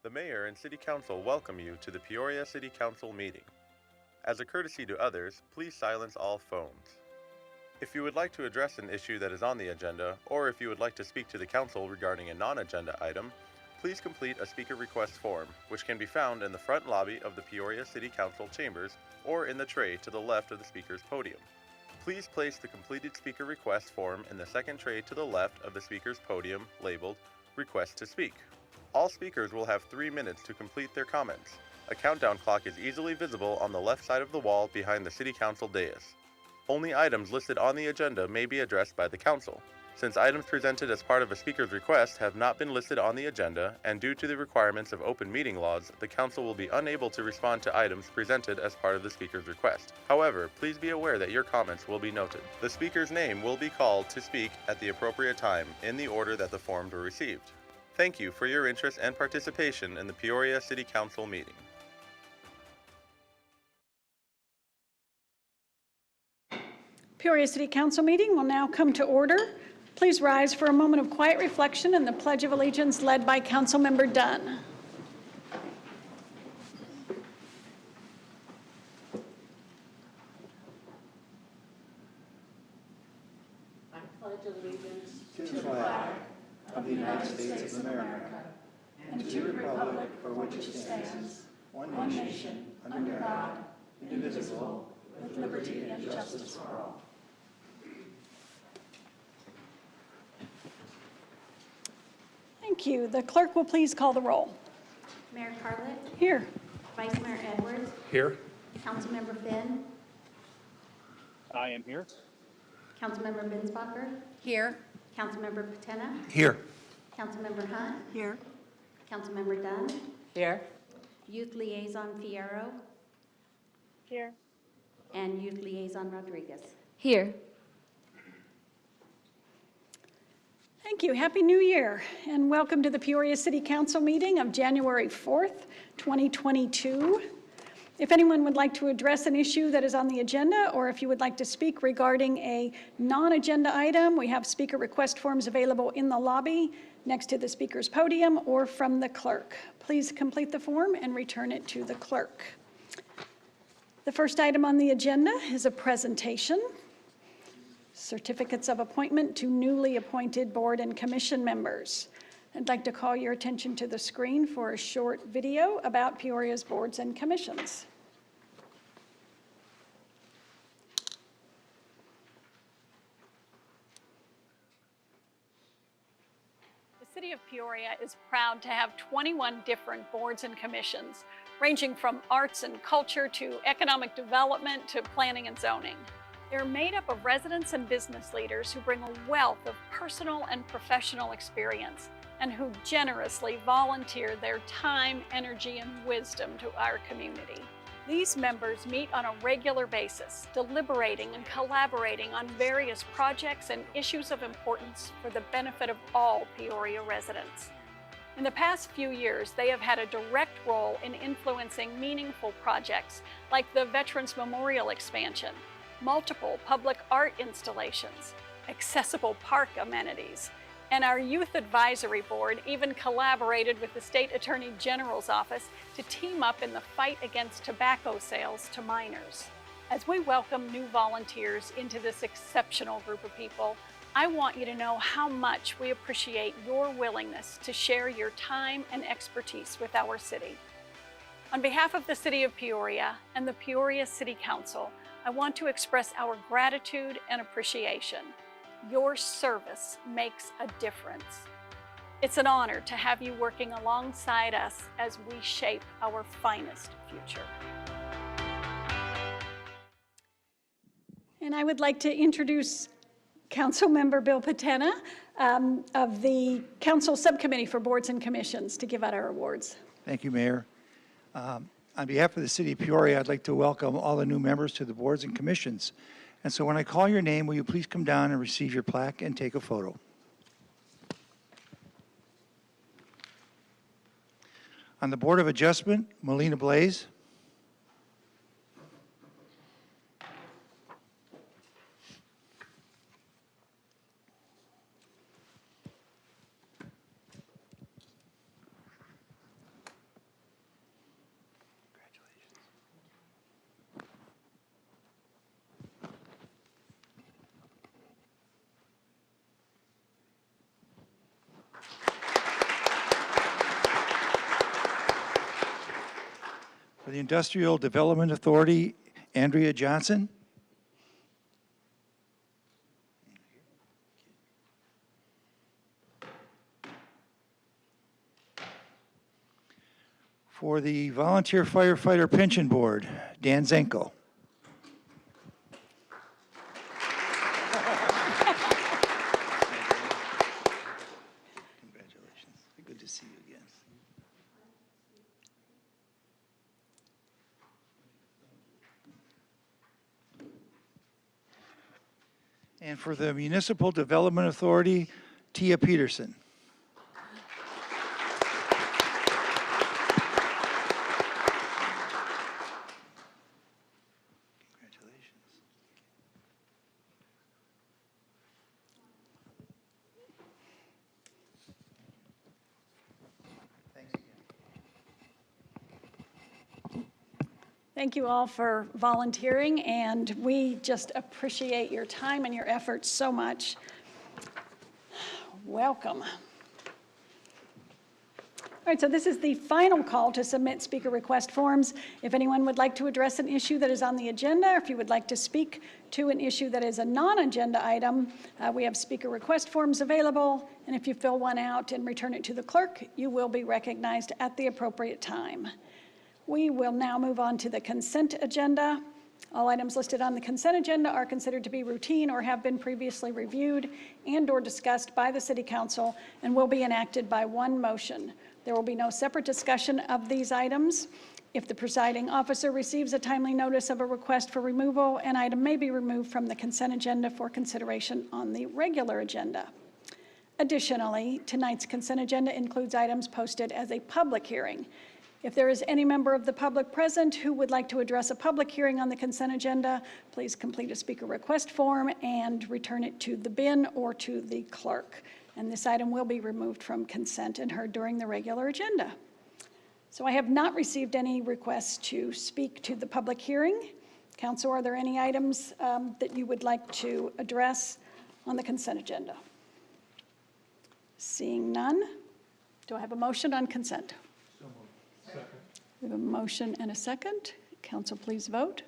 The Mayor and City Council welcome you to the Peoria City Council meeting. As a courtesy to others, please silence all phones. If you would like to address an issue that is on the agenda, or if you would like to speak to the council regarding a non-agenda item, please complete a speaker request form, which can be found in the front lobby of the Peoria City Council chambers or in the tray to the left of the speaker's podium. Please place the completed speaker request form in the second tray to the left of the speaker's podium labeled Request to Speak. All speakers will have 3 minutes to complete their comments. A countdown clock is easily visible on the left side of the wall behind the City Council dais. Only items listed on the agenda may be addressed by the Council. Since items presented as part of a speaker's request have not been listed on the agenda, and due to the requirements of open meeting laws, the Council will be unable to respond to items presented as part of the speaker's request. However, please be aware that your comments will be noted. The speaker's name will be called to speak at the appropriate time, in the order that the forms were received. Thank you for your interest and participation in the Peoria City Council meeting. Peoria City Council meeting will now come to order. Please rise for a moment of quiet reflection and the Pledge of Allegiance led by Councilmember Dunn. I pledge allegiance to the flag of the United States of America and to the republic for which it stands, one nation, under God, indivisible, with liberty and justice for all. Thank you. The clerk will please call the roll. Mayor Carlett, Here. Vice Mayor Edwards, Here. Councilmember Finn, I am here. Councilmember Binsbacher. Here. Councilmember Patena. Here. Councilmember Hunt. Here. Councilmember Dunn. Here. Youth Liaison Fierro. Here. And Youth Liaison Rodriguez. Here. Thank you. Happy New Year, and welcome to the Peoria City Council meeting of January 4th, 2022. If anyone would like to address an issue that is on the agenda, or if you would like to speak regarding a non-agenda item, we have speaker request forms available in the lobby next to the speaker's podium or from the clerk. Please complete the form and return it to the clerk. The first item on the agenda is a presentation. Certificates of appointment to newly appointed board and commission members. I'd like to call your attention to the screen for a short video about Peoria's boards and commissions. The City of Peoria is proud to have 21 different boards and commissions, ranging from arts and culture to economic development to planning and zoning. They're made up of residents and business leaders who bring a wealth of personal and professional experience and who generously volunteer their time, energy, and wisdom to our community. These members meet on a regular basis, deliberating and collaborating on various projects and issues of importance for the benefit of all Peoria residents. In the past few years, they have had a direct role in influencing meaningful projects like the Veterans Memorial expansion, multiple public art installations, accessible park amenities, and our Youth Advisory Board even collaborated with the State Attorney General's office to team up in the fight against tobacco sales to minors. As we welcome new volunteers into this exceptional group of people, I want you to know how much we appreciate your willingness to share your time and expertise with our city. On behalf of the City of Peoria and the Peoria City Council, I want to express our gratitude and appreciation. Your service makes a difference. It's an honor to have you working alongside us as we shape our finest future. And I would like to introduce Councilmember Bill Patena of the Council Subcommittee for Boards and Commissions to give out our awards. Thank you, Mayor. On behalf of the City of Peoria, I'd like to welcome all the new members to the boards and commissions. And so when I call your name, will you please come down and receive your plaque and take a photo? On the Board of Adjustment, Melina Blaze. For the Industrial Development Authority, Andrea Johnson. For the Volunteer Firefighter Pension Board, Dan Zenko. Congratulations. Good to see you again. And for the Municipal Development Authority, Tia Peterson. Thank you all for volunteering, and we just appreciate your time and your efforts so much. Welcome. All right, so this is the final call to submit speaker request forms. If anyone would like to address an issue that is on the agenda, or if you would like to speak to an issue that is a non-agenda item, we have speaker request forms available, and if you fill one out and return it to the clerk, you will be recognized at the appropriate time. We will now move on to the consent agenda. All items listed on the consent agenda are considered to be routine or have been previously reviewed and/or discussed by the City Council and will be enacted by one motion. There will be no separate discussion of these items. If the presiding officer receives a timely notice of a request for removal, an item may be removed from the consent agenda for consideration on the regular agenda. Additionally, tonight's consent agenda includes items posted as a public hearing. If there is any member of the public present who would like to address a public hearing on the consent agenda, please complete a speaker request form and return it to the bin or to the clerk. And this item will be removed from consent and heard during the regular agenda. So I have not received any requests to speak to the public hearing. Council, are there any items that you would like to address on the consent agenda? Seeing none, do I have a motion on consent? We have a motion and a second. Council, please vote.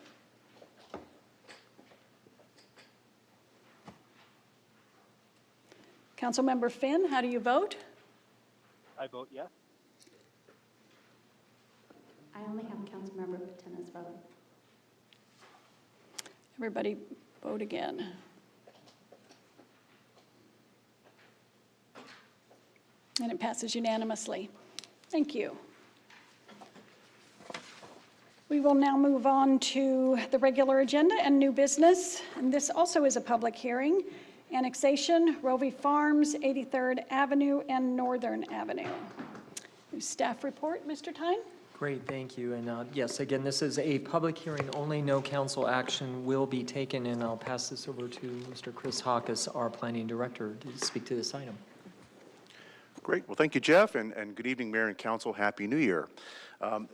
Councilmember Finn, how do you vote? I vote yes. I only have Councilmember Patina's vote. Everybody vote again. And it passes unanimously. Thank you. We will now move on to the regular agenda and new business. And this also is a public hearing. Annexation, Rovey Farms, 83rd Avenue and Northern Avenue. Staff report, Mr. Tyne? Great, thank you. And yes, again, this is a public hearing only. No council action will be taken. And I'll pass this over to Mr. Chris Hawkes, our planning director, to speak to this item. Great. Well, thank you, Jeff, and good evening, Mayor and Council. Happy New Year.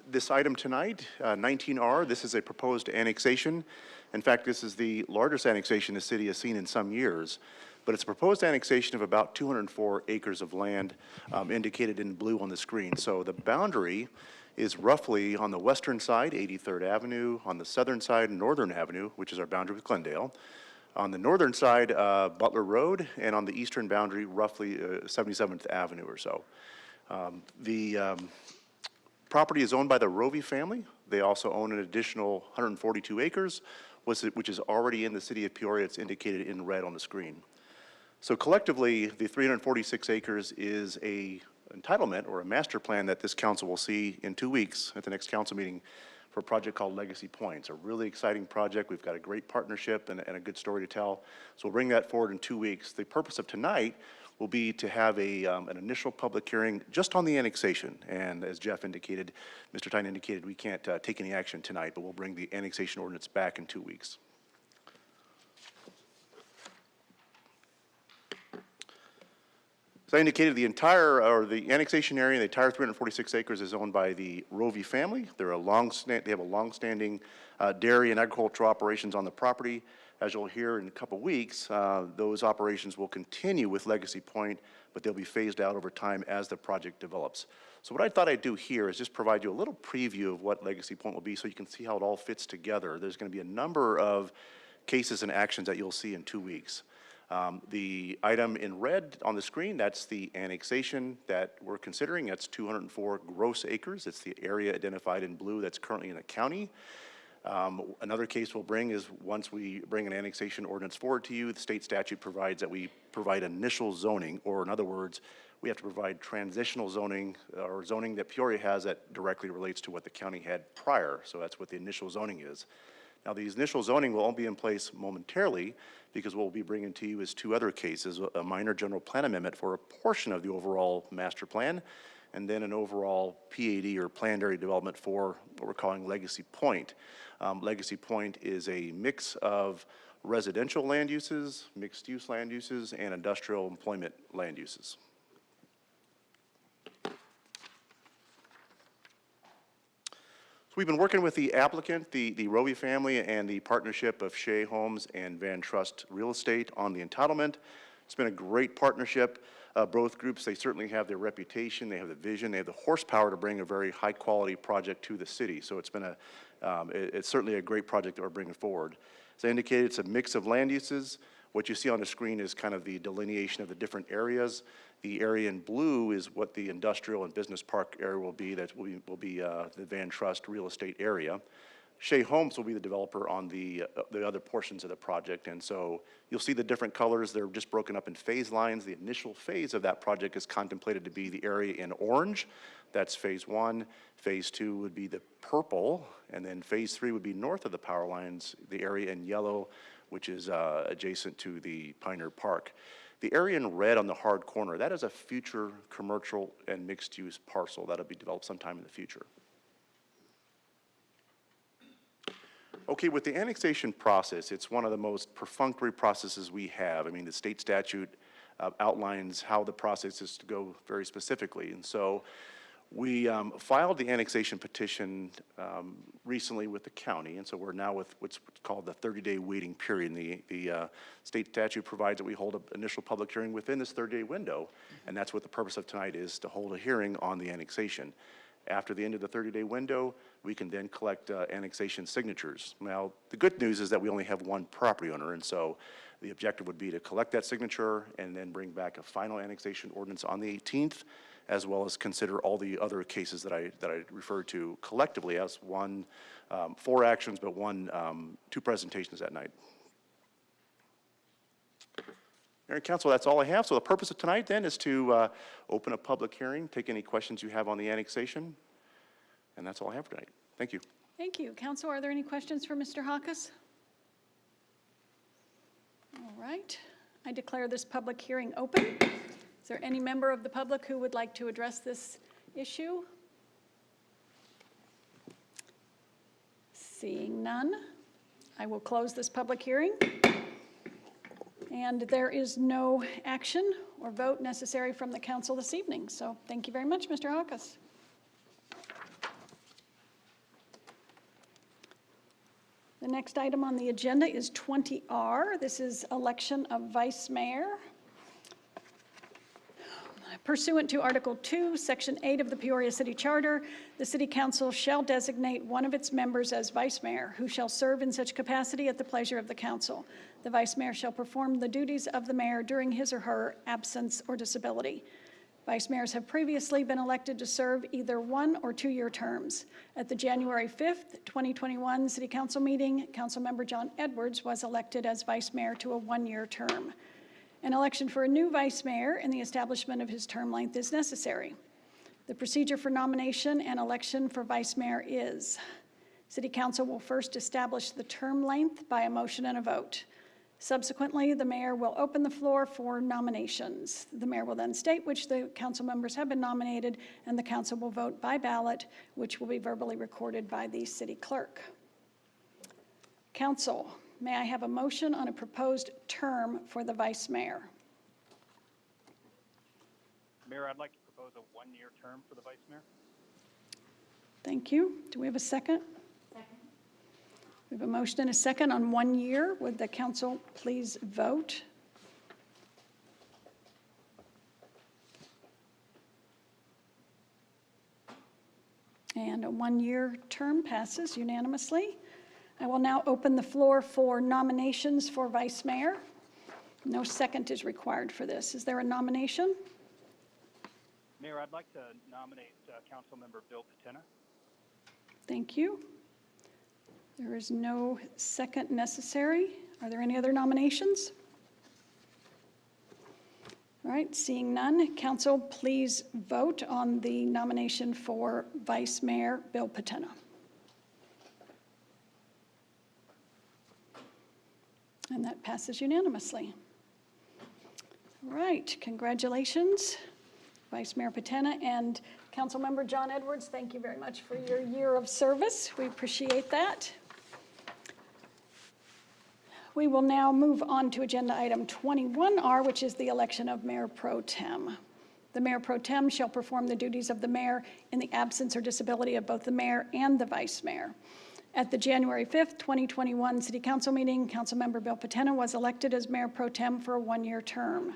This item tonight, 19R, this is a proposed annexation. In fact, this is the largest annexation the city has seen in some years, but it's a proposed annexation of about 204 acres of land indicated in blue on the screen. So the boundary is roughly on the western side, 83rd Avenue, on the southern side, Northern Avenue, which is our boundary with Glendale. On the northern side, Butler Road, and on the eastern boundary, roughly 77th Avenue or so. The property is owned by the Rovey family. They also own an additional 142 acres, which is already in the city of Peoria. It's indicated in red on the screen. So collectively, the 346 acres is a entitlement or a master plan that this council will see in 2 weeks at the next council meeting for a project called Legacy Point. It's a really exciting project. We've got a great partnership and a good story to tell. So we'll bring that forward in 2 weeks. The purpose of tonight will be to have an initial public hearing just on the annexation. And as Jeff indicated, Mr. Tyne indicated, we can't take any action tonight, but we'll bring the annexation ordinance back in 2 weeks. As I indicated, the annexation area, the entire 346 acres is owned by the Rovey family. They have a long-standing dairy and agricultural operations on the property. As you'll hear in a couple weeks, those operations will continue with Legacy Point, but they'll be phased out over time as the project develops. So what I thought I'd do here is just provide you a little preview of what Legacy Point will be so you can see how it all fits together. There's going to be a number of cases and actions that you'll see in 2 weeks. The item in red on the screen, that's the annexation that we're considering. That's 204 gross acres. It's the area identified in blue that's currently in the county. Another case we'll bring is once we bring an annexation ordinance forward to you, the state statute provides that we provide initial zoning, or in other words, we have to provide transitional zoning or zoning that Peoria has that directly relates to what the county had prior. So that's what the initial zoning is. Now, these initial zoning will all be in place momentarily because what we'll be bringing to you is 2 other cases, a minor general plan amendment for a portion of the overall master plan, and then an overall PAD or planned area development for what we're calling Legacy Point. Legacy Point is a mix of residential land uses, mixed-use land uses, and industrial employment land uses. We've been working with the applicant, the Roby family, and the partnership of Shea Homes and Van Trust Real Estate on the entitlement. It's been a great partnership. Both groups, they certainly have their reputation, they have the vision, they have the horsepower to bring a very high-quality project to the city. So it's been it's certainly a great project that we're bringing forward. As I indicated, it's a mix of land uses. What you see on the screen is kind of the delineation of the different areas. The area in blue is what the industrial and business park area will be. That will be the Van Trust real estate area. Shea Homes will be the developer on the other portions of the project. And so you'll see the different colors. They're just broken up in phase lines. The initial phase of that project is contemplated to be the area in orange. That's phase 1. Phase 2 would be the purple. And then phase 3 would be north of the power lines, the area in yellow, which is adjacent to the Pioneer Park. The area in red on the hard corner, that is a future commercial and mixed-use parcel that'll be developed sometime in the future. Okay, with the annexation process, it's one of the most perfunctory processes we have. I mean, the state statute outlines how the process is to go very specifically. And so we filed the annexation petition recently with the county, and so we're now with what's called the 30-day waiting period. And the state statute provides that we hold an initial public hearing within this 30-day window, and that's what the purpose of tonight is, to hold a hearing on the annexation. After the end of the 30-day window, we can then collect annexation signatures. Now, the good news is that we only have one property owner, and so the objective would be to collect that signature and then bring back a final annexation ordinance on the 18th, as well as consider all the other cases that I referred to collectively as 4 actions, but 2 presentations that night. Mayor and Council, that's all I have. So the purpose of tonight then is to open a public hearing, take any questions you have on the annexation, and that's all I have for tonight. Thank you. Thank you. Council, are there any questions for Mr. Hawkes? All right. I declare this public hearing open. Is there any member of the public who would like to address this issue? Seeing none, I will close this public hearing. And there is no action or vote necessary from the council this evening. So thank you very much, Mr. Hawkes. The next item on the agenda is 20R. This is election of vice mayor. Pursuant to Article 2, Section 8 of the Peoria City Charter, the City Council shall designate one of its members as vice mayor, who shall serve in such capacity at the pleasure of the council. The vice mayor shall perform the duties of the mayor during his or her absence or disability. Vice mayors have previously been elected to serve either 1 or 2-year terms. At the January 5th, 2021 City Council meeting, Councilmember John Edwards was elected as vice mayor to a 1-year term. An election for a new vice mayor and the establishment of his term length is necessary. The procedure for nomination and election for vice mayor is: City Council will first establish the term length by a motion and a vote. Subsequently, the mayor will open the floor for nominations. The mayor will then state which the council members have been nominated, and the council will vote by ballot, which will be verbally recorded by the city clerk. Council, may I have a motion on a proposed term for the vice mayor? Mayor, I'd like to propose a 1-year term for the vice mayor. Thank you. Do we have a second? Second. We have a motion and a second on 1 year. Would the council please vote? And a one-year term passes unanimously. I will now open the floor for nominations for vice mayor. No second is required for this. Is there a nomination? Mayor, I'd like to nominate Councilmember Bill Patina. Thank you. There is no second necessary. Are there any other nominations? All right, seeing none, council, please vote on the nomination for Vice Mayor Bill Patina. And that passes unanimously. All right, congratulations, Vice Mayor Patina, and Councilmember John Edwards, thank you very much for your year of service. We appreciate that. We will now move on to agenda item 21R, which is the election of Mayor Pro Tem. The Mayor Pro Tem shall perform the duties of the mayor in the absence or disability of both the mayor and the vice mayor. At the January 5th, 2021 City Council meeting, Councilmember Bill Patina was elected as Mayor Pro Tem for a one-year term.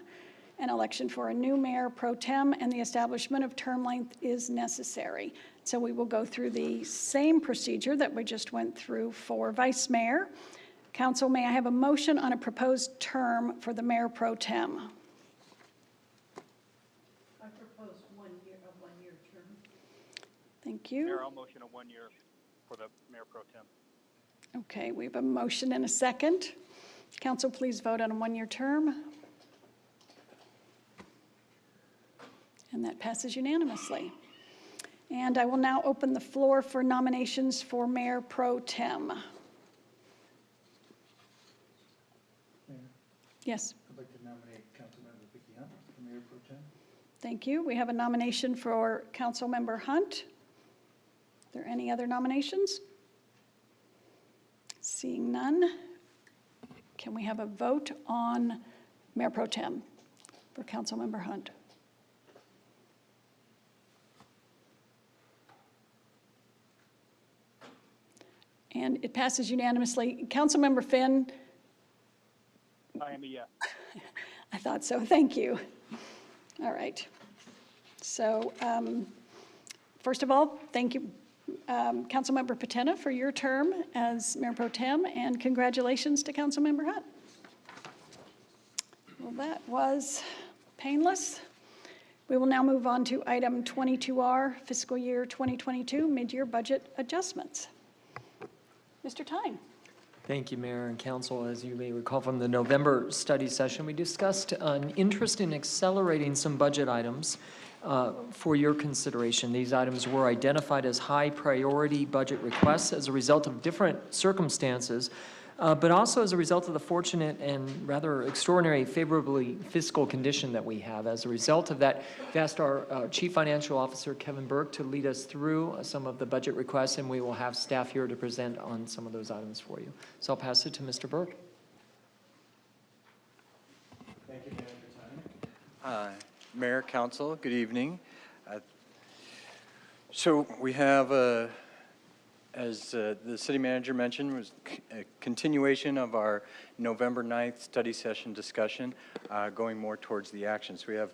An election for a new Mayor Pro Tem and the establishment of term length is necessary. So we will go through the same procedure that we just went through for Vice Mayor. Council, may I have a motion on a proposed term for the Mayor Pro Tem? I propose a one-year term. Thank you. Mayor, I'll motion a 1 year for the Mayor Pro Tem. Okay, we have a motion and a second. Council, please vote on a one-year term. And that passes unanimously. And I will now open the floor for nominations for Mayor Pro Tem. Mayor, Yes, I'd like to nominate Councilmember Vicky Hunt for Mayor Pro Tem. thank you. We have a nomination for Councilmember Hunt. Are there any other nominations? Seeing none, can we have a vote on Mayor Pro Tem for Councilmember Hunt? And it passes unanimously. Councilmember Finn? I am a yes. I thought so, thank you. All right. So, first of all, thank you, Councilmember Patina, for your term as Mayor Pro Tem, and congratulations to Councilmember Hunt. Well, that was painless. We will now move on to item 22R, fiscal year 2022 mid-year budget adjustments. Mr. Tyne. Thank you, Mayor and Council. As you may recall from the November study session, we discussed an interest in accelerating some budget items for your consideration. These items were identified as high priority budget requests as a result of different circumstances, but also as a result of the fortunate and rather extraordinary favorably fiscal condition that we have. As a result of that, I've asked our Chief Financial Officer, Kevin Burke, to lead us through some of the budget requests, and we will have staff here to present on some of those items for you. So I'll pass it to Mr. Burke. Thank you, Mayor, for your time. Mayor, Council, good evening. So we have as the city manager mentioned, was a continuation of our November 9th study session discussion, going more towards the actions. We have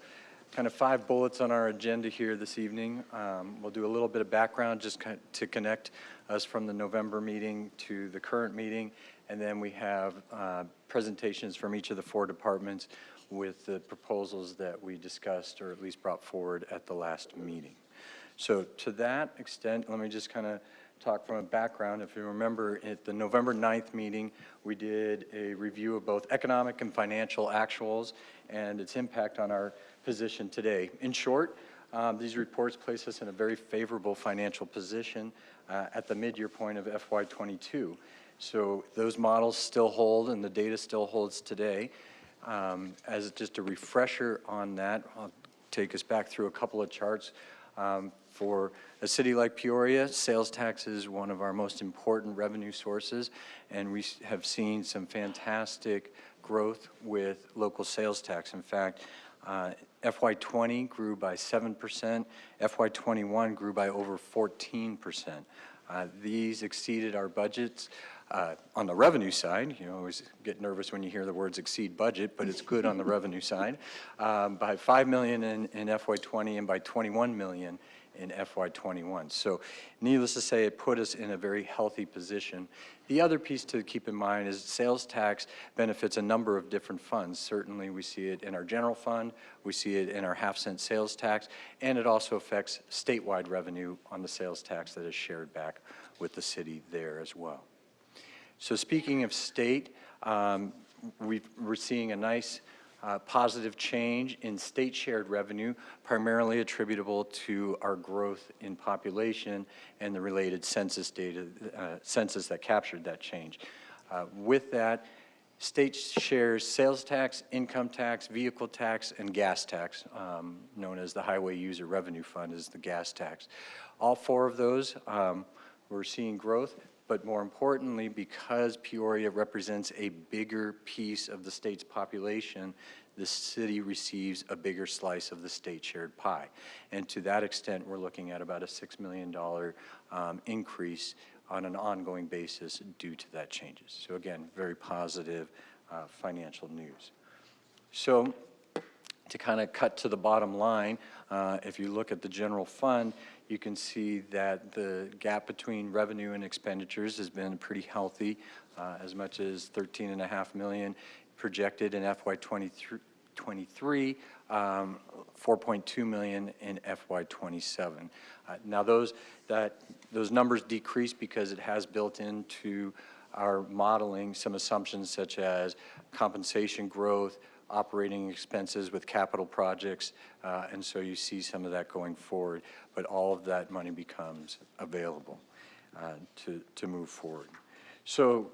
kind of 5 bullets on our agenda here this evening. We'll do a little bit of background just to connect us from the November meeting to the current meeting, and then we have presentations from each of the 4 departments with the proposals that we discussed or at least brought forward at the last meeting. So to that extent, let me just kind of talk from a background. If you remember, at the November 9th meeting, we did a review of both economic and financial actuals and its impact on our position today. In short, these reports place us in a very favorable financial position at the mid-year point of FY22. So those models still hold and the data still holds today. As just a refresher on that, I'll take us back through a couple of charts. For a city like Peoria, sales tax is one of our most important revenue sources, and we have seen some fantastic growth with local sales tax. In fact, FY20 grew by 7%, FY21 grew by over 14%. These exceeded our budgets. On the revenue side, you always get nervous when you hear the words exceed budget, but it's good on the revenue side, by $5 million in FY20 and by $21 million in FY21. So needless to say, it put us in a very healthy position. The other piece to keep in mind is sales tax benefits a number of different funds. Certainly we see it in our general fund, we see it in our half-cent sales tax, and it also affects statewide revenue on the sales tax that is shared back with the city there as well. So speaking of state, we're seeing a nice positive change in state shared revenue, primarily attributable to our growth in population and the related census data, census that captured that change. With that, state shares sales tax, income tax, vehicle tax, and gas tax, known as the Highway User Revenue Fund is the gas tax. All four of those, we're seeing growth. But more importantly, because Peoria represents a bigger piece of the state's population, the city receives a bigger slice of the state shared pie. And to that extent, we're looking at about a $6 million increase on an ongoing basis due to that changes. So again, very positive financial news. So to kind of cut to the bottom line, if you look at the general fund, you can see that the gap between revenue and expenditures has been pretty healthy, as much as $13.5 million projected in FY23, 4.2 million in FY27. Now those numbers decrease because it has built into our modeling some assumptions such as compensation growth, operating expenses with capital projects, and so you see some of that going forward, but all of that money becomes available to move forward. So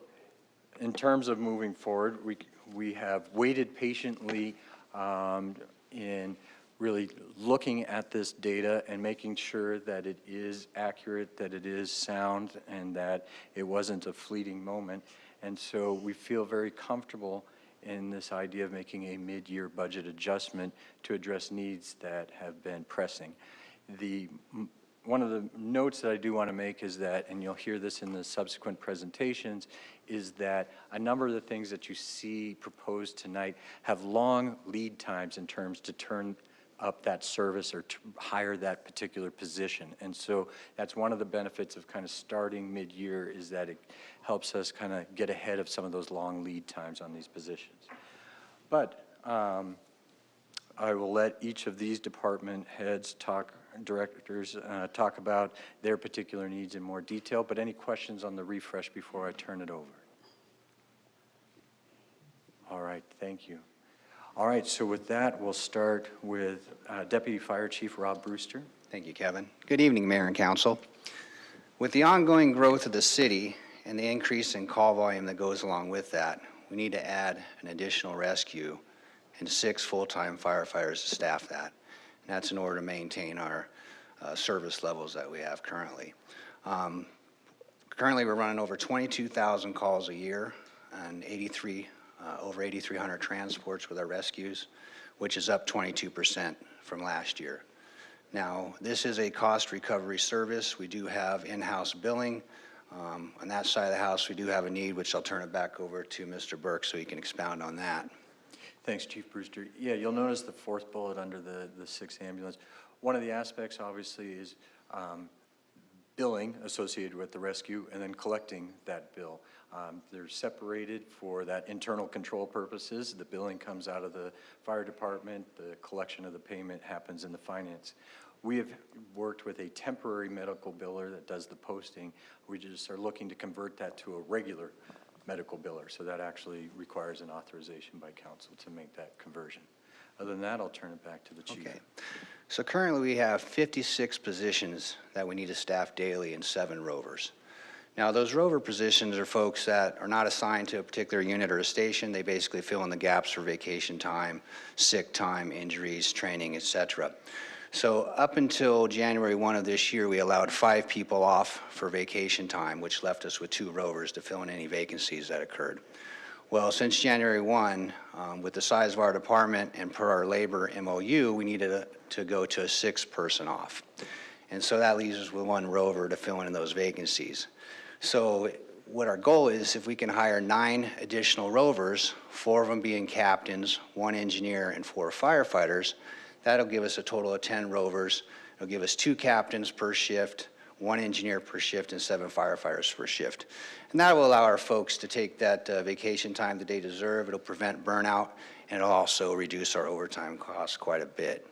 in terms of moving forward, we have waited patiently in really looking at this data and making sure that it is accurate, that it is sound, and that it wasn't a fleeting moment. And so we feel very comfortable in this idea of making a mid-year budget adjustment to address needs that have been pressing. One of the notes that I do want to make is that, and you'll hear this in the subsequent presentations, is that a number of the things that you see proposed tonight have long lead times in terms to turn up that service or to hire that particular position. And so that's one of the benefits of kind of starting mid-year, is that it helps us kind of get ahead of some of those long lead times on these positions. But I will let each of these department heads directors talk about their particular needs in more detail, but any questions on the refresh before I turn it over? All right, thank you. All right, so with that, we'll start with Deputy Fire Chief Rob Brewster. Thank you, Kevin. Good evening, Mayor and Council. With the ongoing growth of the city and the increase in call volume that goes along with that, we need to add an additional rescue and 6 full-time firefighters to staff that. And that's in order to maintain our service levels that we have currently. Currently, we're running over 22,000 calls a year and over 8,300 transports with our rescues, which is up 22% from last year. Now, this is a cost recovery service. We do have in-house billing. On that side of the house, we do have a need, which I'll turn it back over to Mr. Burke so he can expound on that. Thanks, Chief Brewster. Yeah, you'll notice the 4th bullet under the 6th ambulance. One of the aspects, obviously, is billing associated with the rescue and then collecting that bill. They're separated for that internal control purposes. The billing comes out of the fire department. The collection of the payment happens in the finance. We have worked with a temporary medical biller that does the posting. We just are looking to convert that to a regular medical biller. So that actually requires an authorization by council to make that conversion. Other than that, I'll turn it back to the chief. Okay. So currently we have 56 positions that we need to staff daily and 7 rovers. Now, those rover positions are folks that are not assigned to a particular unit or a station. They basically fill in the gaps for vacation time, sick time, injuries, training, etc. So up until January 1 of this year, we allowed 5 people off for vacation time, which left us with 2 rovers to fill in any vacancies that occurred. Well, since January 1, with the size of our department and per our labor MOU, we needed to go to a 6th person off. And so that leaves us with 1 rover to fill in those vacancies. So what our goal is, if we can hire 9 additional rovers, 4 of them being captains, 1 engineer, and 4 firefighters, that'll give us a total of 10 rovers, It'll give us 2 captains per shift, 1 engineer per shift, and 7 firefighters per shift. And that will allow our folks to take that vacation time that they deserve. It'll prevent burnout, and it'll also reduce our overtime costs quite a bit.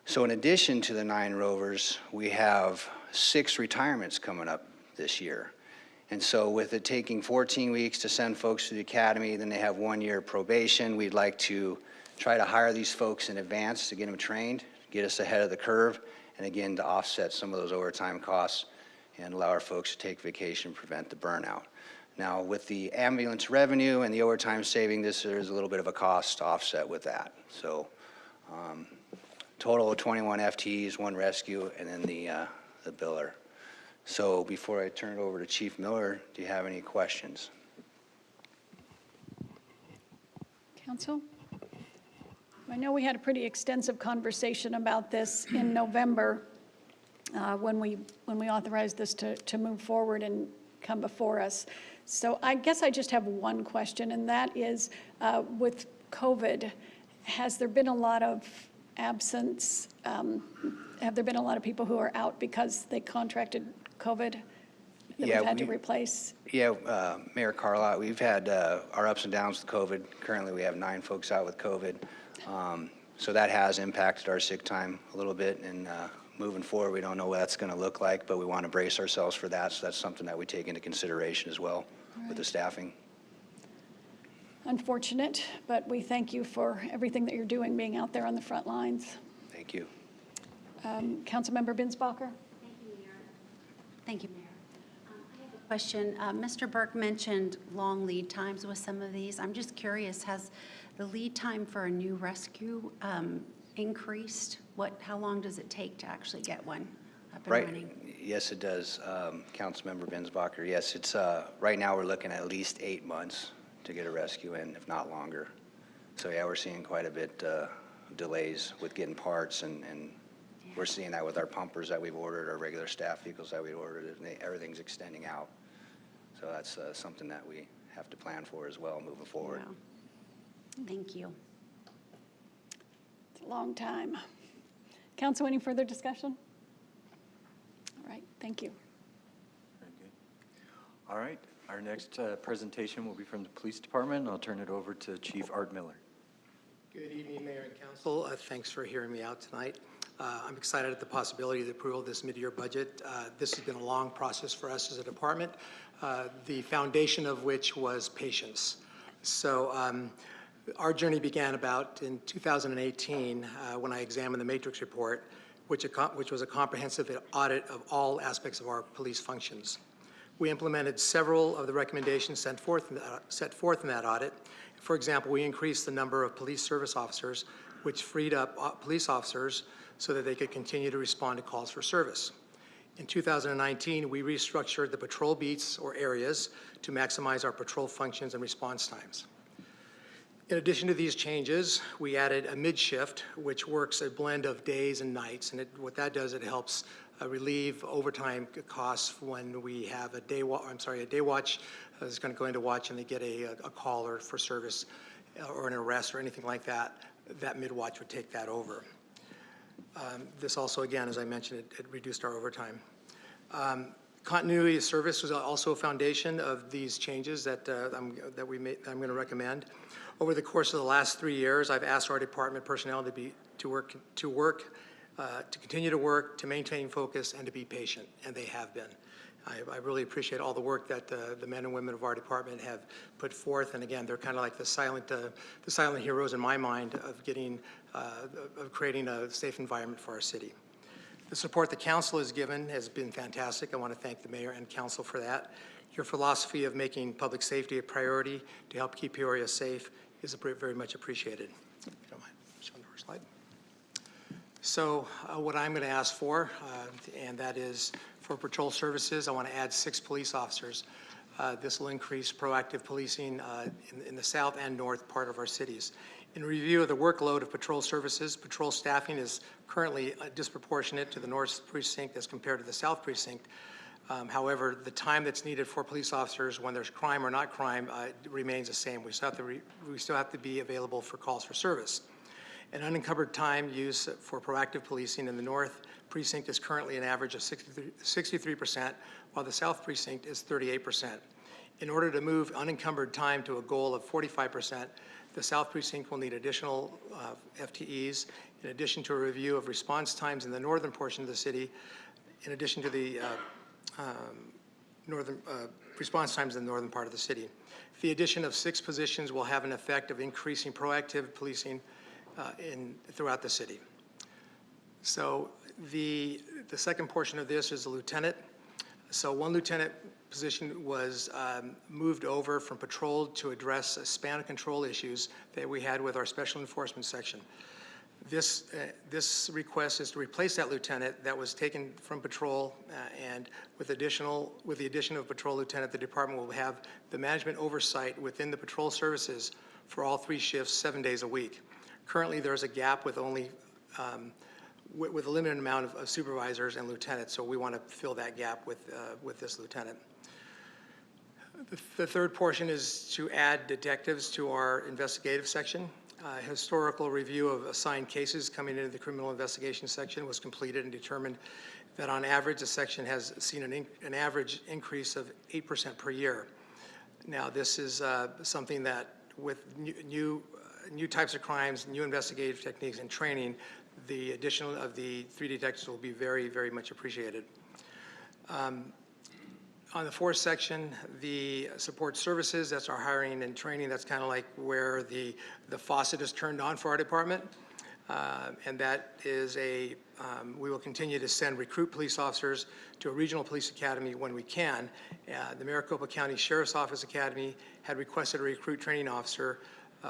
So in addition to the 9 rovers, we have 6 retirements coming up this year. And so with it taking 14 weeks to send folks to the academy, then they have 1 year probation, we'd like to try to hire these folks in advance to get them trained, get us ahead of the curve, and again, to offset some of those overtime costs and allow our folks to take vacation and prevent the burnout. Now, with the ambulance revenue and the overtime saving, there's a little bit of a cost to offset with that. So total of 21 FTEs, 1 rescue, and then the biller. So before I turn it over to Chief Miller, do you have any questions? Council? I know we had a pretty extensive conversation about this in November when we authorized this to move forward and come before us. So I guess I just have one question, and that is, with COVID, has there been a lot of absence? Have there been a lot of people who are out because they contracted COVID that we've had to replace? Yeah, Mayor Carlott, we've had our ups and downs with COVID. Currently, we have 9 folks out with COVID. So that has impacted our sick time a little bit, and moving forward, we don't know what that's going to look like, but we want to brace ourselves for that, so that's something that we take into consideration as well with the staffing. Unfortunate, but we thank you for everything that you're doing, being out there on the front lines. Thank you. Councilmember Binsbacher? Thank you, Mayor. Thank you, Mayor. I have a question. Mr. Burke mentioned long lead times with some of these. I'm just curious, has the lead time for a new rescue increased? How long does it take to actually get one up and running? Yes, it does, Councilmember Binsbacher. Yes, it's right now we're looking at least 8 months to get a rescue in, if not longer. So yeah, we're seeing quite a bit of delays with getting parts, and we're seeing that with our pumpers that we've ordered, our regular staff vehicles that we ordered, and everything's extending out. So that's something that we have to plan for as well moving forward. Yeah. Thank you. It's a long time. Council, any further discussion? All right, thank you. Very good. All right, our next presentation will be from the Police Department. I'll turn it over to Chief Art Miller. Good evening, Mayor and Council. Thanks for hearing me out tonight. I'm excited at the possibility of the approval of this mid-year budget. This has been a long process for us as a department, the foundation of which was patience. So our journey began about in 2018 when I examined the Matrix report, which was a comprehensive audit of all aspects of our police functions. We implemented several of the recommendations set forth in that audit. For example, we increased the number of police service officers, which freed up police officers so that they could continue to respond to calls for service. In 2019, we restructured the patrol beats or areas to maximize our patrol functions and response times. In addition to these changes, we added a mid-shift, which works a blend of days and nights, and what that does, it helps relieve overtime costs when we have a day watch is going to go into watch and they get a call or for service or an arrest or anything like that. That mid-watch would take that over. This also, again, as I mentioned, it reduced our overtime. Continuity of service was also a foundation of these changes that I'm going to recommend. Over the course of the last 3 years, I've asked our department personnel to continue to work, to maintain focus, and to be patient, and they have been. I really appreciate all the work that the men and women of our department have put forth, and again, they're kind of like the silent heroes in my mind of creating a safe environment for our city. The support the council has given has been fantastic. I want to thank the mayor and council for that. Your philosophy of making public safety a priority to help keep Peoria safe is very much appreciated. If you don't mind, show the first slide. So what I'm going to ask for, and that is for patrol services, I want to add 6 police officers. This will increase proactive policing in the south and north part of our cities. In review of the workload of patrol services, patrol staffing is currently disproportionate to the north precinct as compared to the south precinct. However, the time that's needed for police officers when there's crime or not crime remains the same. We still have to be available for calls for service. An unencumbered time used for proactive policing in the north precinct is currently an average of 63%, while the South Precinct is 38%. In order to move unencumbered time to a goal of 45%, the South Precinct will need additional FTEs, in addition to a review of response times in the northern portion of the city, in addition to the response times in the northern part of the city. The addition of 6 positions will have an effect of increasing proactive policing throughout the city. So the second portion of this is a lieutenant. So one lieutenant position was moved over from patrol to address span of control issues that we had with our special enforcement section. This request is to replace that lieutenant that was taken from patrol, and with the addition of patrol lieutenant, the department will have the management oversight within the patrol services for all 3 shifts, 7 days a week. Currently, there's a gap with only with a limited amount of supervisors and lieutenants, so we want to fill that gap with this lieutenant. The third portion is to add detectives to our investigative section. Historical review of assigned cases coming into the criminal investigation section was completed and determined that on average the section has seen an average increase of 8% per year. Now this is something that with new types of crimes, new investigative techniques and training, the addition of the 3 detectives will be very, very much appreciated. On the fourth section, the support services, that's our hiring and training. That's kind of like where the faucet is turned on for our department. And that is we will continue to send recruit police officers to a regional police academy when we can. The Maricopa County Sheriff's Office Academy had requested a recruit training officer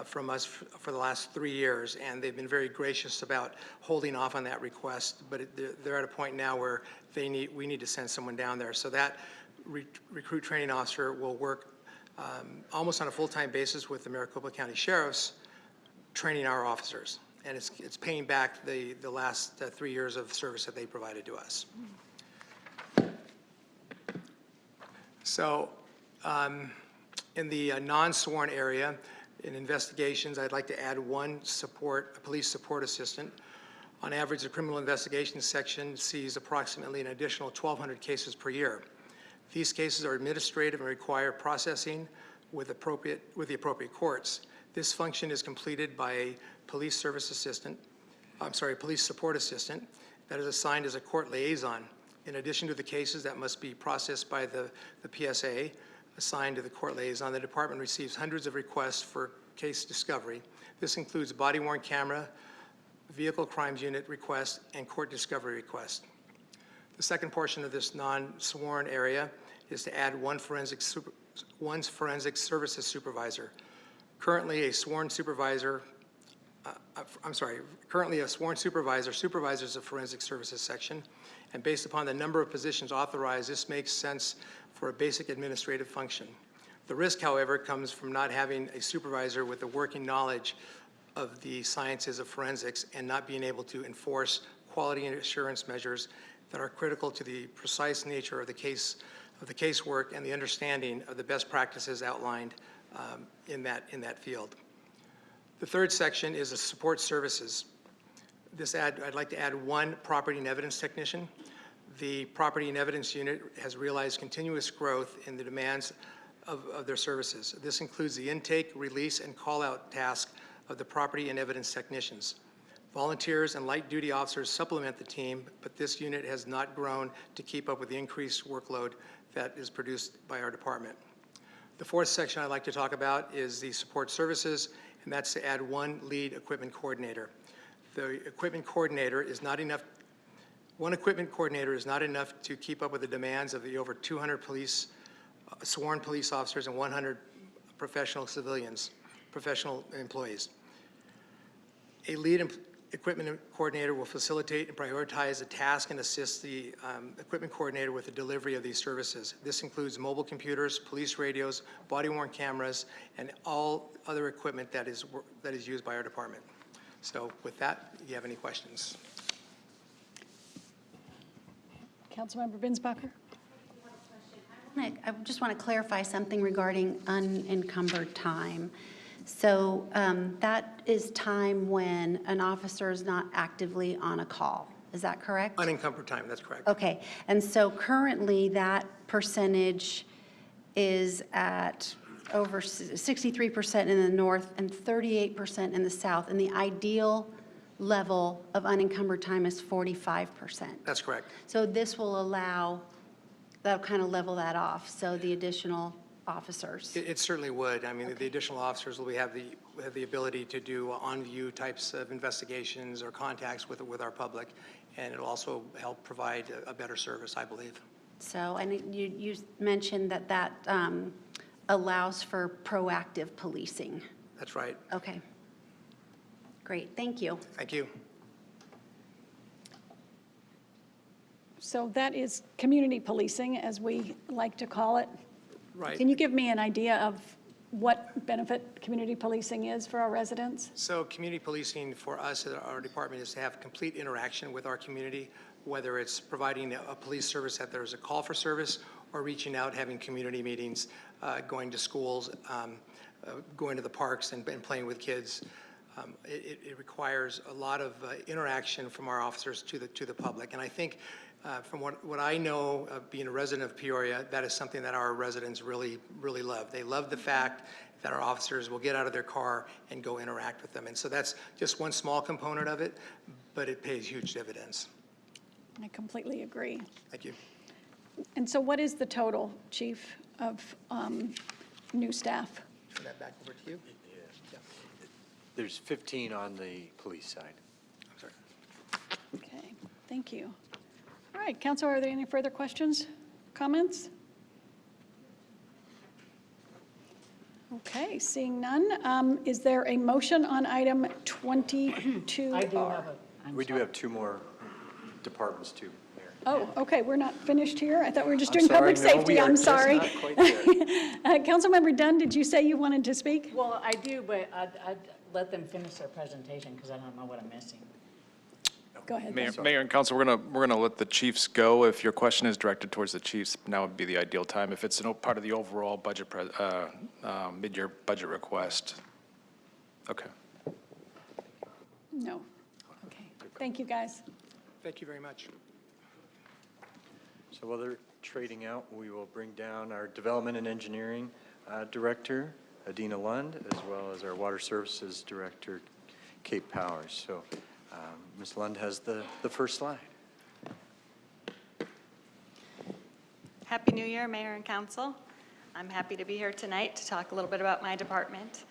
from us for the last 3 years, and they've been very gracious about holding off on that request, but they're at a point now where we need to send someone down there. So that recruit training officer will work almost on a full-time basis with the Maricopa County Sheriffs, training our officers. And it's paying back the last 3 years of service that they provided to us. So in the non-sworn area, in investigations, I'd like to add one police support assistant. On average, the criminal investigation section sees approximately an additional 1,200 cases per year. These cases are administrative and require processing with the appropriate courts. This function is completed by a police support assistant that is assigned as a court liaison. In addition to the cases that must be processed by the PSA assigned to the court liaison, the department receives hundreds of requests for case discovery. This includes body-worn camera, vehicle crimes unit requests, and court discovery requests. The second portion of this non-sworn area is to add one forensic services supervisor. Currently a sworn supervisor supervises the forensic services section, and based upon the number of positions authorized, this makes sense for a basic administrative function. The risk, however, comes from not having a supervisor with the working knowledge of the sciences of forensics and not being able to enforce quality and assurance measures that are critical to the precise nature of the casework and the understanding of the best practices outlined in that field. The third section is the support services. I'd like to add one property and evidence technician. The property and evidence unit has realized continuous growth in the demands of their services. This includes the intake, release, and call-out task of the property and evidence technicians. Volunteers and light-duty officers supplement the team, but this unit has not grown to keep up with the increased workload that is produced by our department. The fourth section I'd like to talk about is the support services, and that's to add one lead equipment coordinator. The equipment coordinator is not enough. One equipment coordinator is not enough to keep up with the demands of the over 200 sworn police officers and 100 professional employees. A lead equipment coordinator will facilitate and prioritize the task and assist the equipment coordinator with the delivery of these services. This includes mobile computers, police radios, body-worn cameras, and all other equipment that is used by our department. So with that, do you have any questions? Councilmember Binsbacher? I just want to clarify something regarding unencumbered time. So that is time when an officer is not actively on a call. Is that correct? Unencumbered time, that's correct. Okay, and so currently that percentage is at over 63% in the north and 38% in the south, and the ideal level of unencumbered time is 45%. That's correct. So this will allow, that'll kind of level that off, so the additional officers. It certainly would. I mean, the additional officers will have the ability to do on-view types of investigations or contacts with our public, and it'll also help provide a better service, I believe. So, and you mentioned that allows for proactive policing. That's right. Okay. Great, thank you. Thank you. So that is community policing, as we like to call it. Right. Can you give me an idea of what benefit community policing is for our residents? So community policing for us at our department is to have complete interaction with our community, whether it's providing a police service that there's a call for service, or reaching out, having community meetings, going to schools, going to the parks and playing with kids. It requires a lot of interaction from our officers to the public. And I think from what I know of being a resident of Peoria, that is something that our residents really, really love. They love the fact that our officers will get out of their car and go interact with them. And so that's just one small component of it, but it pays huge dividends. I completely agree. Thank you. And so what is the total, Chief, of new staff? Turn that back over to you. There's 15 on the police side. I'm sorry. Okay, thank you. All right, Council, are there any further questions, comments? Okay, seeing none, is there a motion on item 22R? I do have We do have two more departments too, Mayor. Oh, okay, we're not finished here? I thought we were just I'm doing sorry, public no, safety, we are I'm just sorry. not quite there. Councilmember Dunn, did you say you wanted to speak? Well, I do, but I'd let them finish their presentation because I don't know what I'm missing. Go ahead. Mayor and Council, we're gonna let the chiefs go. If your question is directed towards the chiefs, now would be the ideal time. If it's part of the overall budget, mid-year budget request. Okay. No. Okay, thank you, guys. Thank you very much. So while they're trading out, we will bring down our Development and Engineering Director, Adina Lund, as well as our Water Services Director, Kate Powers. So Ms. Lund has the first slide. Happy New Year, Mayor and Council. I'm happy to be here tonight to talk a little bit about my department.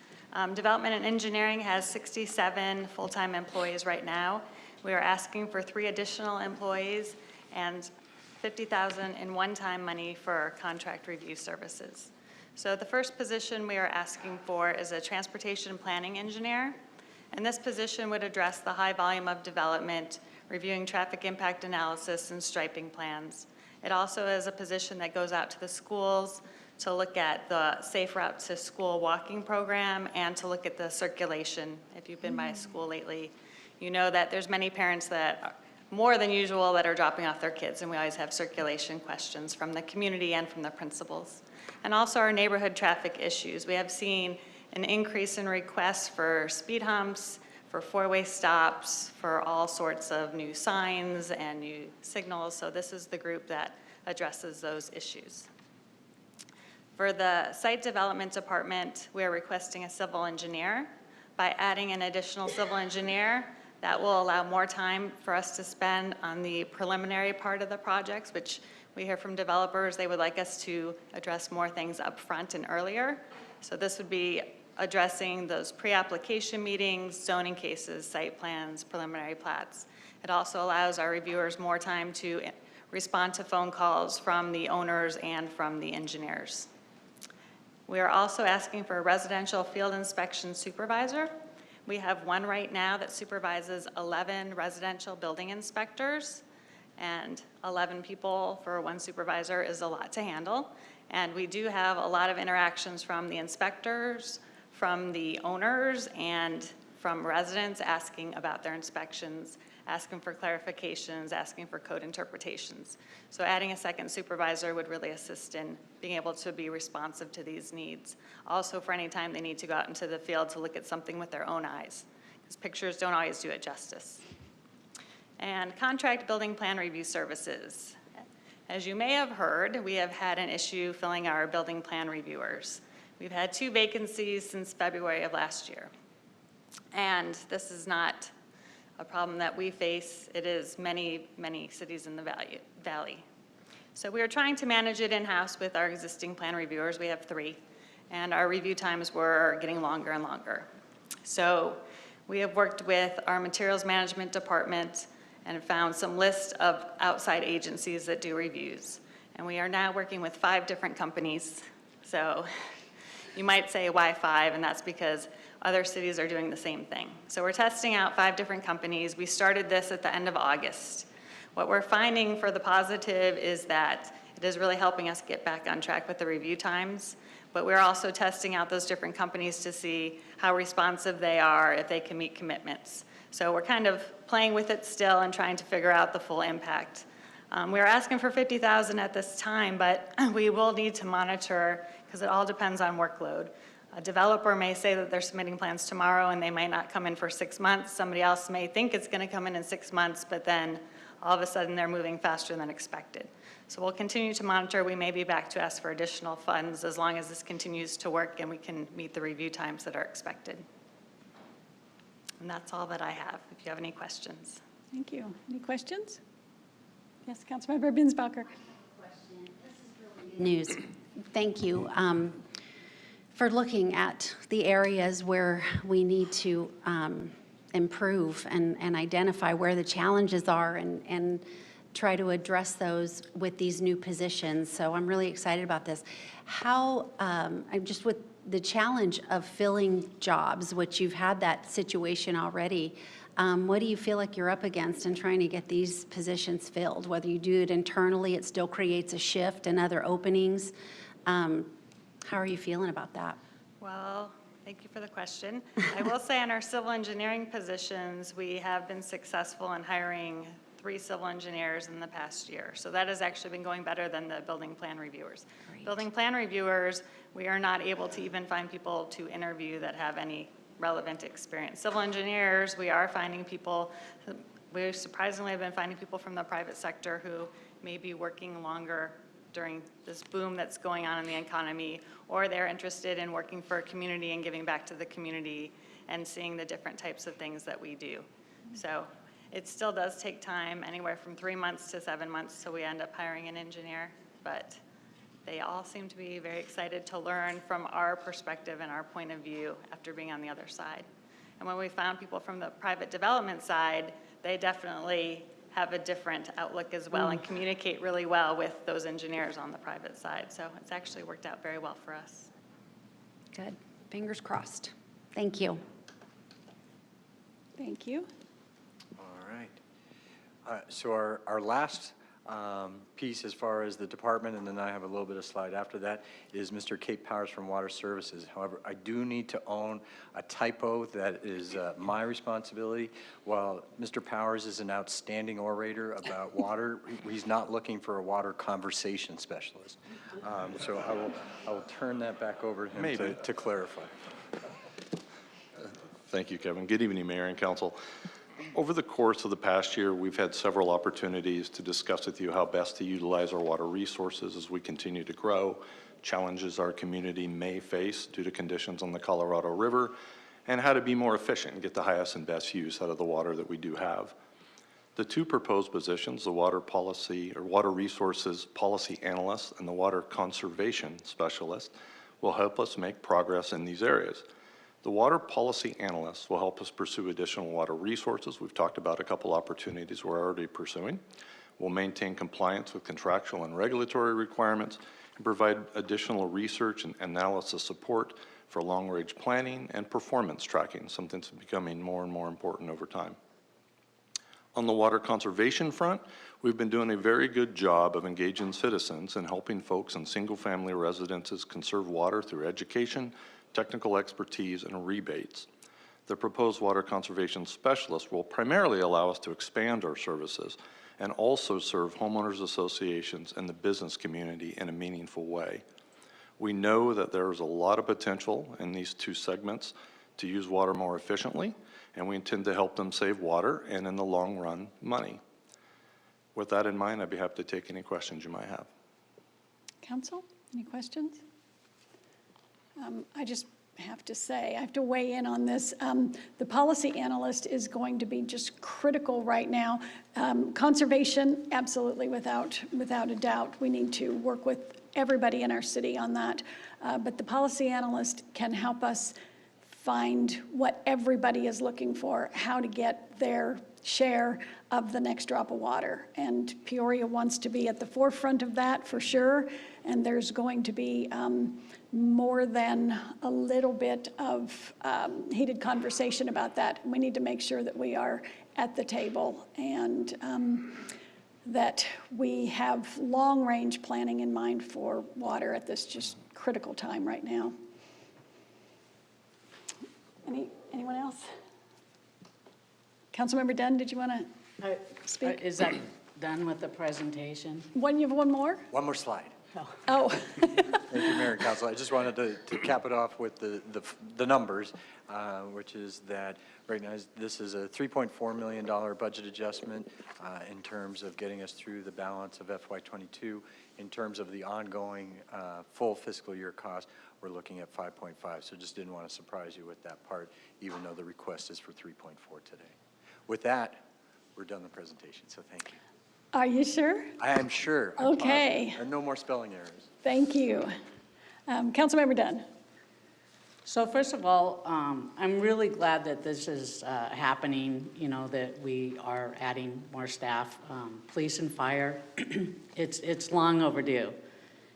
Development and Engineering has 67 full-time employees right now. We are asking for 3 additional employees and $50,000 in one-time money for contract review services. So the first position we are asking for is a transportation planning engineer. And this position would address the high volume of development, reviewing traffic impact analysis and striping plans. It also is a position that goes out to the schools to look at the Safe Route to School walking program and to look at the circulation. If you've been by a school lately, you know that there's many parents that are more than usual that are dropping off their kids, and we always have circulation questions from the community and from the principals. And also our neighborhood traffic issues. We have seen an increase in requests for speed humps, for four-way stops, for all sorts of new signs and new signals. So this is the group that addresses those issues. For the Site Development Department, we are requesting a civil engineer. By adding an additional civil engineer, that will allow more time for us to spend on the preliminary part of the projects, which we hear from developers, they would like us to address more things up front and earlier. So this would be addressing those pre-application meetings, zoning cases, site plans, preliminary plats. It also allows our reviewers more time to respond to phone calls from the owners and from the engineers. We are also asking for a residential field inspection supervisor. We have one right now that supervises 11 residential building inspectors, and 11 people for one supervisor is a lot to handle. And we do have a lot of interactions from the inspectors, from the owners, and from residents asking about their inspections, asking for clarifications, asking for code interpretations. So adding a second supervisor would really assist in being able to be responsive to these needs. Also for any time they need to go out into the field to look at something with their own eyes, because pictures don't always do it justice. and contract building plan review services. As you may have heard, we have had an issue filling our building plan reviewers. We've had 2 vacancies since February of last year. And this is not a problem that we face. It is many, many cities in the valley. So we are trying to manage it in-house with our existing plan reviewers. We have 3, and our review times were getting longer and longer. So we have worked with our materials management department and found some lists of outside agencies that do reviews. And we are now working with 5 different companies. So you might say, why 5? And that's because other cities are doing the same thing. So we're testing out 5 different companies. We started this at the end of August. What we're finding for the positive is that it is really helping us get back on track with the review times. But we're also testing out those different companies to see how responsive they are, if they can meet commitments. So we're kind of playing with it still and trying to figure out the full impact. We're asking for $50,000 at this time, but we will need to monitor because it all depends on workload. A developer may say that they're submitting plans tomorrow and they might not come in for 6 months. Somebody else may think it's going to come in 6 months, but then all of a sudden they're moving faster than expected. So we'll continue to monitor. We may be back to ask for additional funds as long as this continues to work and we can meet the review times that are expected. And that's all that I have, if you have any questions. Thank you. Any questions? Yes, Councilmember Binsbacher. News. Thank you for looking at the areas where we need to improve and identify where the challenges are and try to address those with these new positions. So I'm really excited about this. How, I'm just with the challenge of filling jobs, which you've had that situation already, what do you feel like you're up against in trying to get these positions filled? Whether you do it internally, it still creates a shift and other openings. How are you feeling about that? Well, thank you for the question. I will say on our civil engineering positions, we have been successful in hiring 3 civil engineers in the past year. So that has actually been going better than the building plan reviewers. Great. Building plan reviewers, we are not able to even find people to interview that have any relevant experience. Civil engineers, we are finding people, we surprisingly have been finding people from the private sector who may be working longer during this boom that's going on in the economy, or they're interested in working for a community and giving back to the community and seeing the different types of things that we do. So it still does take time, anywhere from 3 months to 7 months till we end up hiring an engineer, but they all seem to be very excited to learn from our perspective and our point of view after being on the other side. And when we found people from the private development side, they definitely have a different outlook as well and communicate really well with those engineers on the private side. So it's actually worked out very well for us. Good. Fingers crossed. Thank you. Thank you. All right. So our last piece as far as the department, and then I have a little bit of slide after that, is Mr. Kate Powers from Water Services. However, I do need to own a typo that is my responsibility. While Mr. Powers is an outstanding orator about water, he's not looking for a water conversation specialist. So I will turn that back over to him to clarify. Thank you, Kevin. Good evening, Mayor and Council. Over the course of the past year, we've had several opportunities to discuss with you how best to utilize our water resources as we continue to grow, challenges our community may face due to conditions on the Colorado River, and how to be more efficient and get the highest and best use out of the water that we do have. The 2 proposed positions, the water policy or water resources policy analyst and the water conservation specialist, will help us make progress in these areas. The water policy analyst will help us pursue additional water resources. We've talked about a couple opportunities we're already pursuing. We'll maintain compliance with contractual and regulatory requirements and provide additional research and analysis support for long-range planning and performance tracking, something that's becoming more and more important over time. On the water conservation front, we've been doing a very good job of engaging citizens and helping folks in single-family residences conserve water through education, technical expertise, and rebates. The proposed water conservation specialist will primarily allow us to expand our services and also serve homeowners associations and the business community in a meaningful way. We know that there is a lot of potential in these 2 segments to use water more efficiently and we intend to help them save water and, in the long run, money. With that in mind, I'd be happy to take any questions you might have. Council, any questions? I just have to say, I have to weigh in on this. The policy analyst is going to be just critical right now. Conservation, absolutely, without a doubt. We need to work with everybody in our city on that. But the policy analyst can help us find what everybody is looking for, how to get their share of the next drop of water. And Peoria wants to be at the forefront of that for sure. And there's going to be more than a little bit of heated conversation about that. We need to make sure that we are at the table and that we have long-range planning in mind for water at this just critical time right now. Anyone else? Councilmember Dunn, did you want to speak? Is that done with the presentation? You have one more? One more slide. Oh. Thank you, Mayor and Council. I just wanted to cap it off with the numbers, which is that right now this is a $3.4 million budget adjustment in terms of getting us through the balance of FY22. In terms of the ongoing full fiscal year cost, we're looking at 5.5. So just didn't want to surprise you with that part, even though the request is for 3.4 today. With that, we're done the presentation, so thank you. Are you sure? I am sure. I'm okay. positive. And no more spelling errors. Thank you. Councilmember Dunn. So first of all, I'm really glad that this is happening, you know, that we are adding more staff. Police and fire, it's long overdue.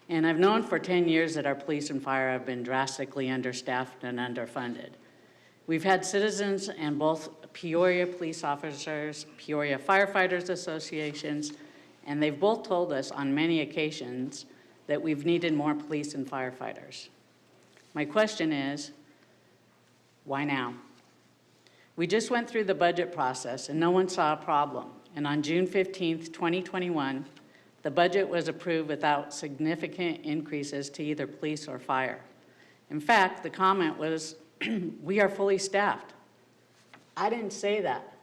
And I've known for 10 years that our police and fire have been drastically understaffed and underfunded. We've had citizens and both Peoria police officers, Peoria firefighters associations, and they've both told us on many occasions that we've needed more police and firefighters. My question is, why now? We just went through the budget process and no one saw a problem. And on June 15th, 2021, the budget was approved without significant increases to either police or fire. In fact, the comment was, we are fully staffed. I didn't say that.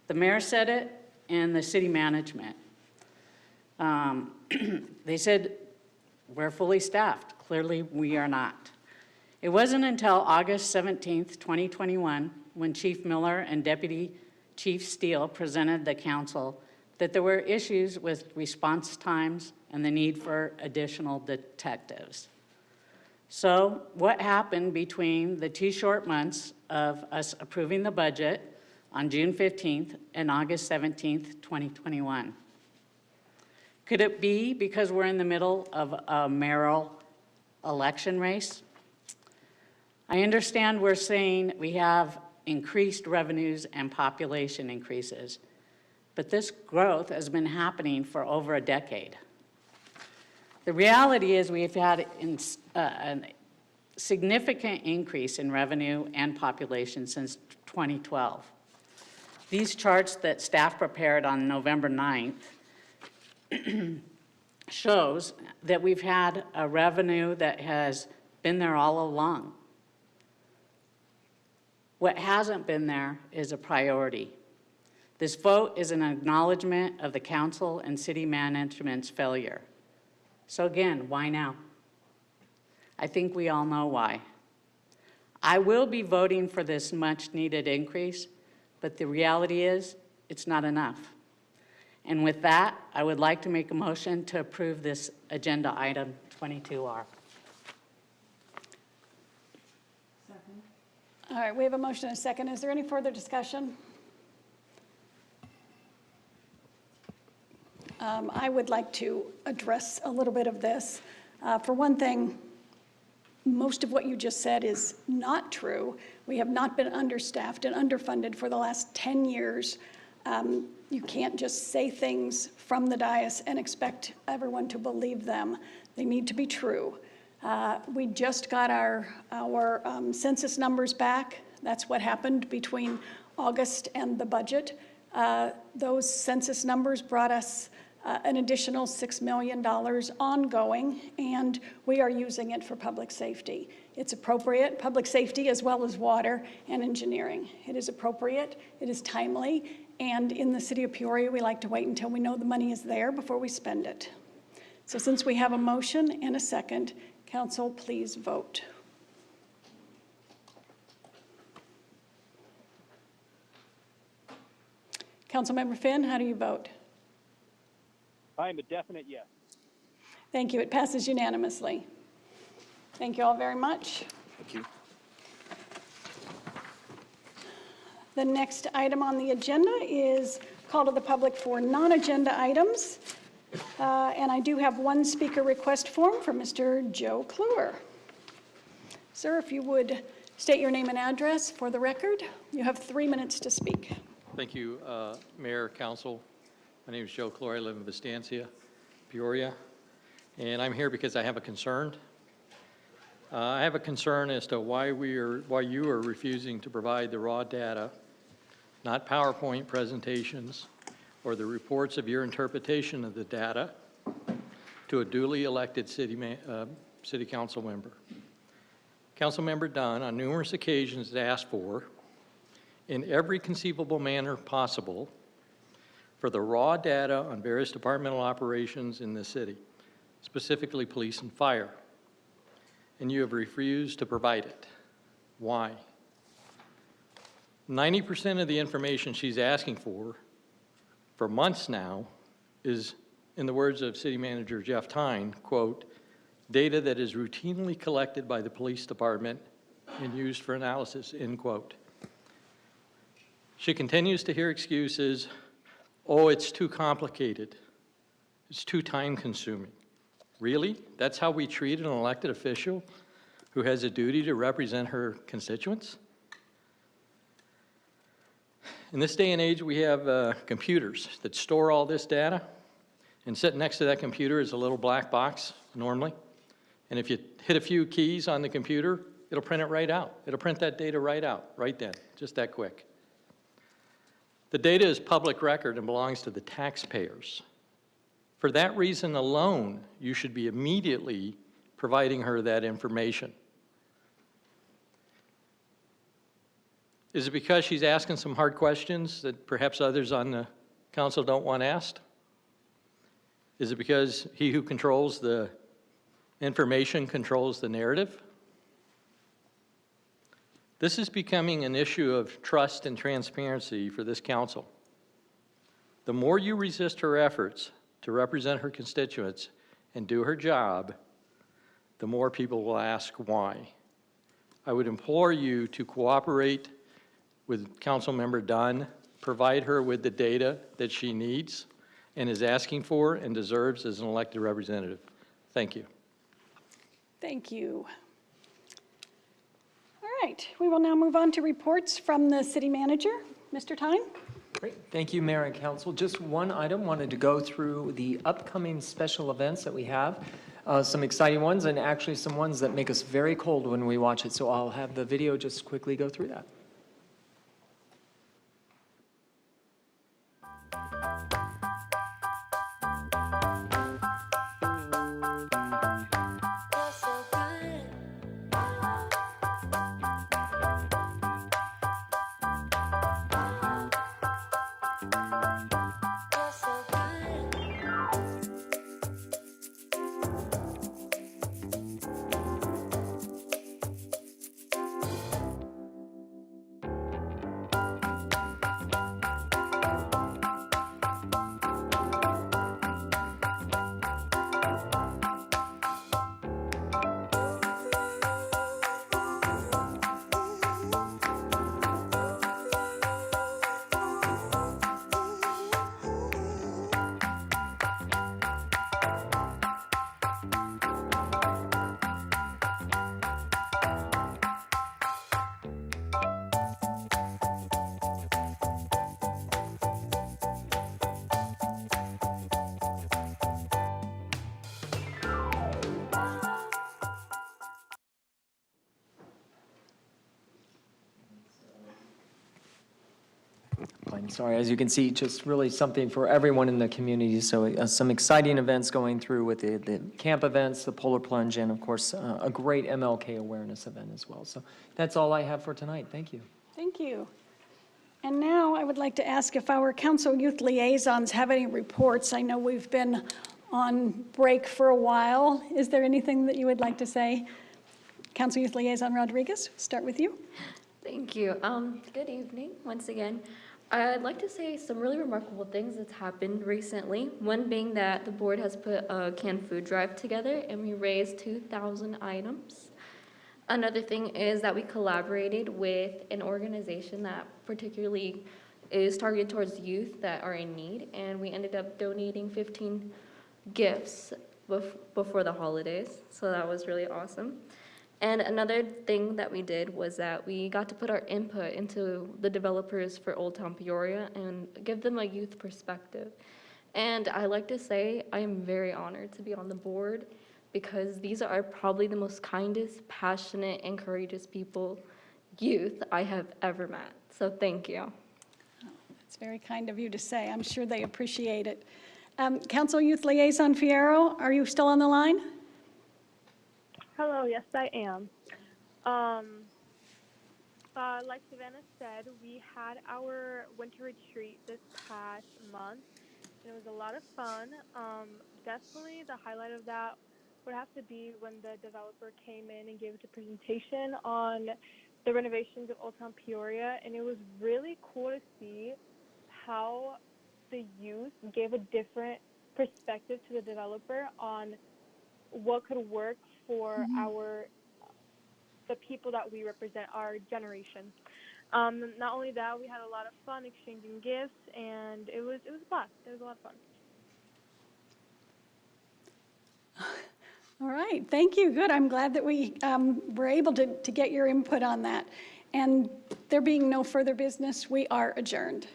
The mayor said it and the city management. They said, we're fully staffed. Clearly, we are not. It wasn't until August 17th, 2021, when Chief Miller and Deputy Chief Steele presented the council that there were issues with response times and the need for additional detectives. So what happened between the 2 short months of us approving the budget on June 15th and August 17th, 2021? Could it be because we're in the middle of a mayoral election race? I understand we're saying we have increased revenues and population increases, but this growth has been happening for over a decade. The reality is we've had a significant increase in revenue and population since 2012. These charts that staff prepared on November 9th shows that we've had a revenue that has been there all along. What hasn't been there is a priority. This vote is an acknowledgement of the council and city management's failure. So again, why now? I think we all know why. I will be voting for this much needed increase, but the reality is it's not enough. And with that, I would like to make a motion to approve this agenda item 22R. All right, we have a motion and a second. Is there any further discussion? I would like to address a little bit of this. For one thing, most of what you just said is not true. We have not been understaffed and underfunded for the last 10 years. You can't just say things from the dais and expect everyone to believe them. They need to be true. We just got our census numbers back. That's what happened between August and the budget. Those census numbers brought us an additional $6 million ongoing, and we are using it for public safety. It's appropriate, public safety as well as water and engineering. It is appropriate, it is timely, and in the city of Peoria, we like to wait until we know the money is there before we spend it. So since we have a motion and a second, council, please vote. Councilmember Finn, how do you vote? I am a definite yes. Thank you. It passes unanimously. Thank you all very much. Thank you. The next item on the agenda is call to the public for non-agenda items. And I do have one speaker request form from Mr. Joe Kluwer. Sir, if you would state your name and address for the record. You have 3 minutes to speak. Thank you, Mayor, Council. My name is Joe Kluwer. I live in Vistancia, Peoria. And I'm here because I have a concern. I have a concern as to why you are refusing to provide the raw data, not PowerPoint presentations, or the reports of your interpretation of the data to a duly elected city council member. Councilmember Dunn, on numerous occasions, has asked for, in every conceivable manner possible, for the raw data on various departmental operations in the city, specifically police and fire, and you have refused to provide it. Why? 90% of the information she's asking for months now is, in the words of City Manager Jeff Tyne, quote, data that is routinely collected by the police department and used for analysis, end quote. She continues to hear excuses, oh, it's too complicated, it's too time-consuming. Really? That's how we treat an elected official who has a duty to represent her constituents? In this day and age, we have computers that store all this data, and sitting next to that computer is a little black box, normally. And if you hit a few keys on the computer, it'll print it right out. It'll print that data right out, right then, just that quick. The data is public record and belongs to the taxpayers. For that reason alone, you should be immediately providing her that information. Is it because she's asking some hard questions that perhaps others on the council don't want asked? Is it because he who controls the information controls the narrative? This is becoming an issue of trust and transparency for this council. The more you resist her efforts to represent her constituents and do her job, the more people will ask why. I would implore you to cooperate with Councilmember Dunn, provide her with the data that she needs and is asking for and deserves as an elected representative. Thank you. Thank you. All right, we will now move on to reports from the city manager. Mr. Tyne? Great. Thank you, Mayor and Council. Just one item, wanted to go through the upcoming special events that we have. Some exciting ones and actually some ones that make us very cold when we watch it. So I'll have the video just quickly go through that. time. Sorry, as you can see, just really something for everyone in the community. So some exciting events going through with the camp events, the polar plunge, and of course, a great MLK awareness event as well. So that's all I have for tonight. Thank you. Thank you. And now I would like to ask if our council youth liaisons have any reports. I know we've been on break for a while. Is there anything that you would like to say? Council Youth Liaison Rodriguez, start with you. Thank you. Good evening, once again. I'd like to say some really remarkable things that's happened recently. One being that the board has put a canned food drive together and we raised 2,000 items. Another thing is that we collaborated with an organization that particularly is targeted towards youth that are in need, and we ended up donating 15 gifts before the holidays, so that was really awesome. And another thing that we did was that we got to put our input into the developers for Old Town Peoria and give them a youth perspective. And I like to say I am very honored to be on the board because these are probably the most kindest, passionate, and courageous youth I have ever met. So thank you. It's very kind of you to say. I'm sure they appreciate it. Council Youth Liaison Fierro, are you still on the line? Hello, yes, I am. Like Savannah said, we had our winter retreat this past month, and it was a lot of fun. Definitely the highlight of that would have to be when the developer came in and gave us a presentation on the renovations of Old Town Peoria, and it was really cool to see how the youth gave a different perspective to the developer on what could work for the people that we represent, our generation. Not only that, we had a lot of fun exchanging gifts, and it was a blast. It was a lot of fun. All right, thank you. Good. I'm glad that we were able to get your input on that. And there being no further business, we are adjourned.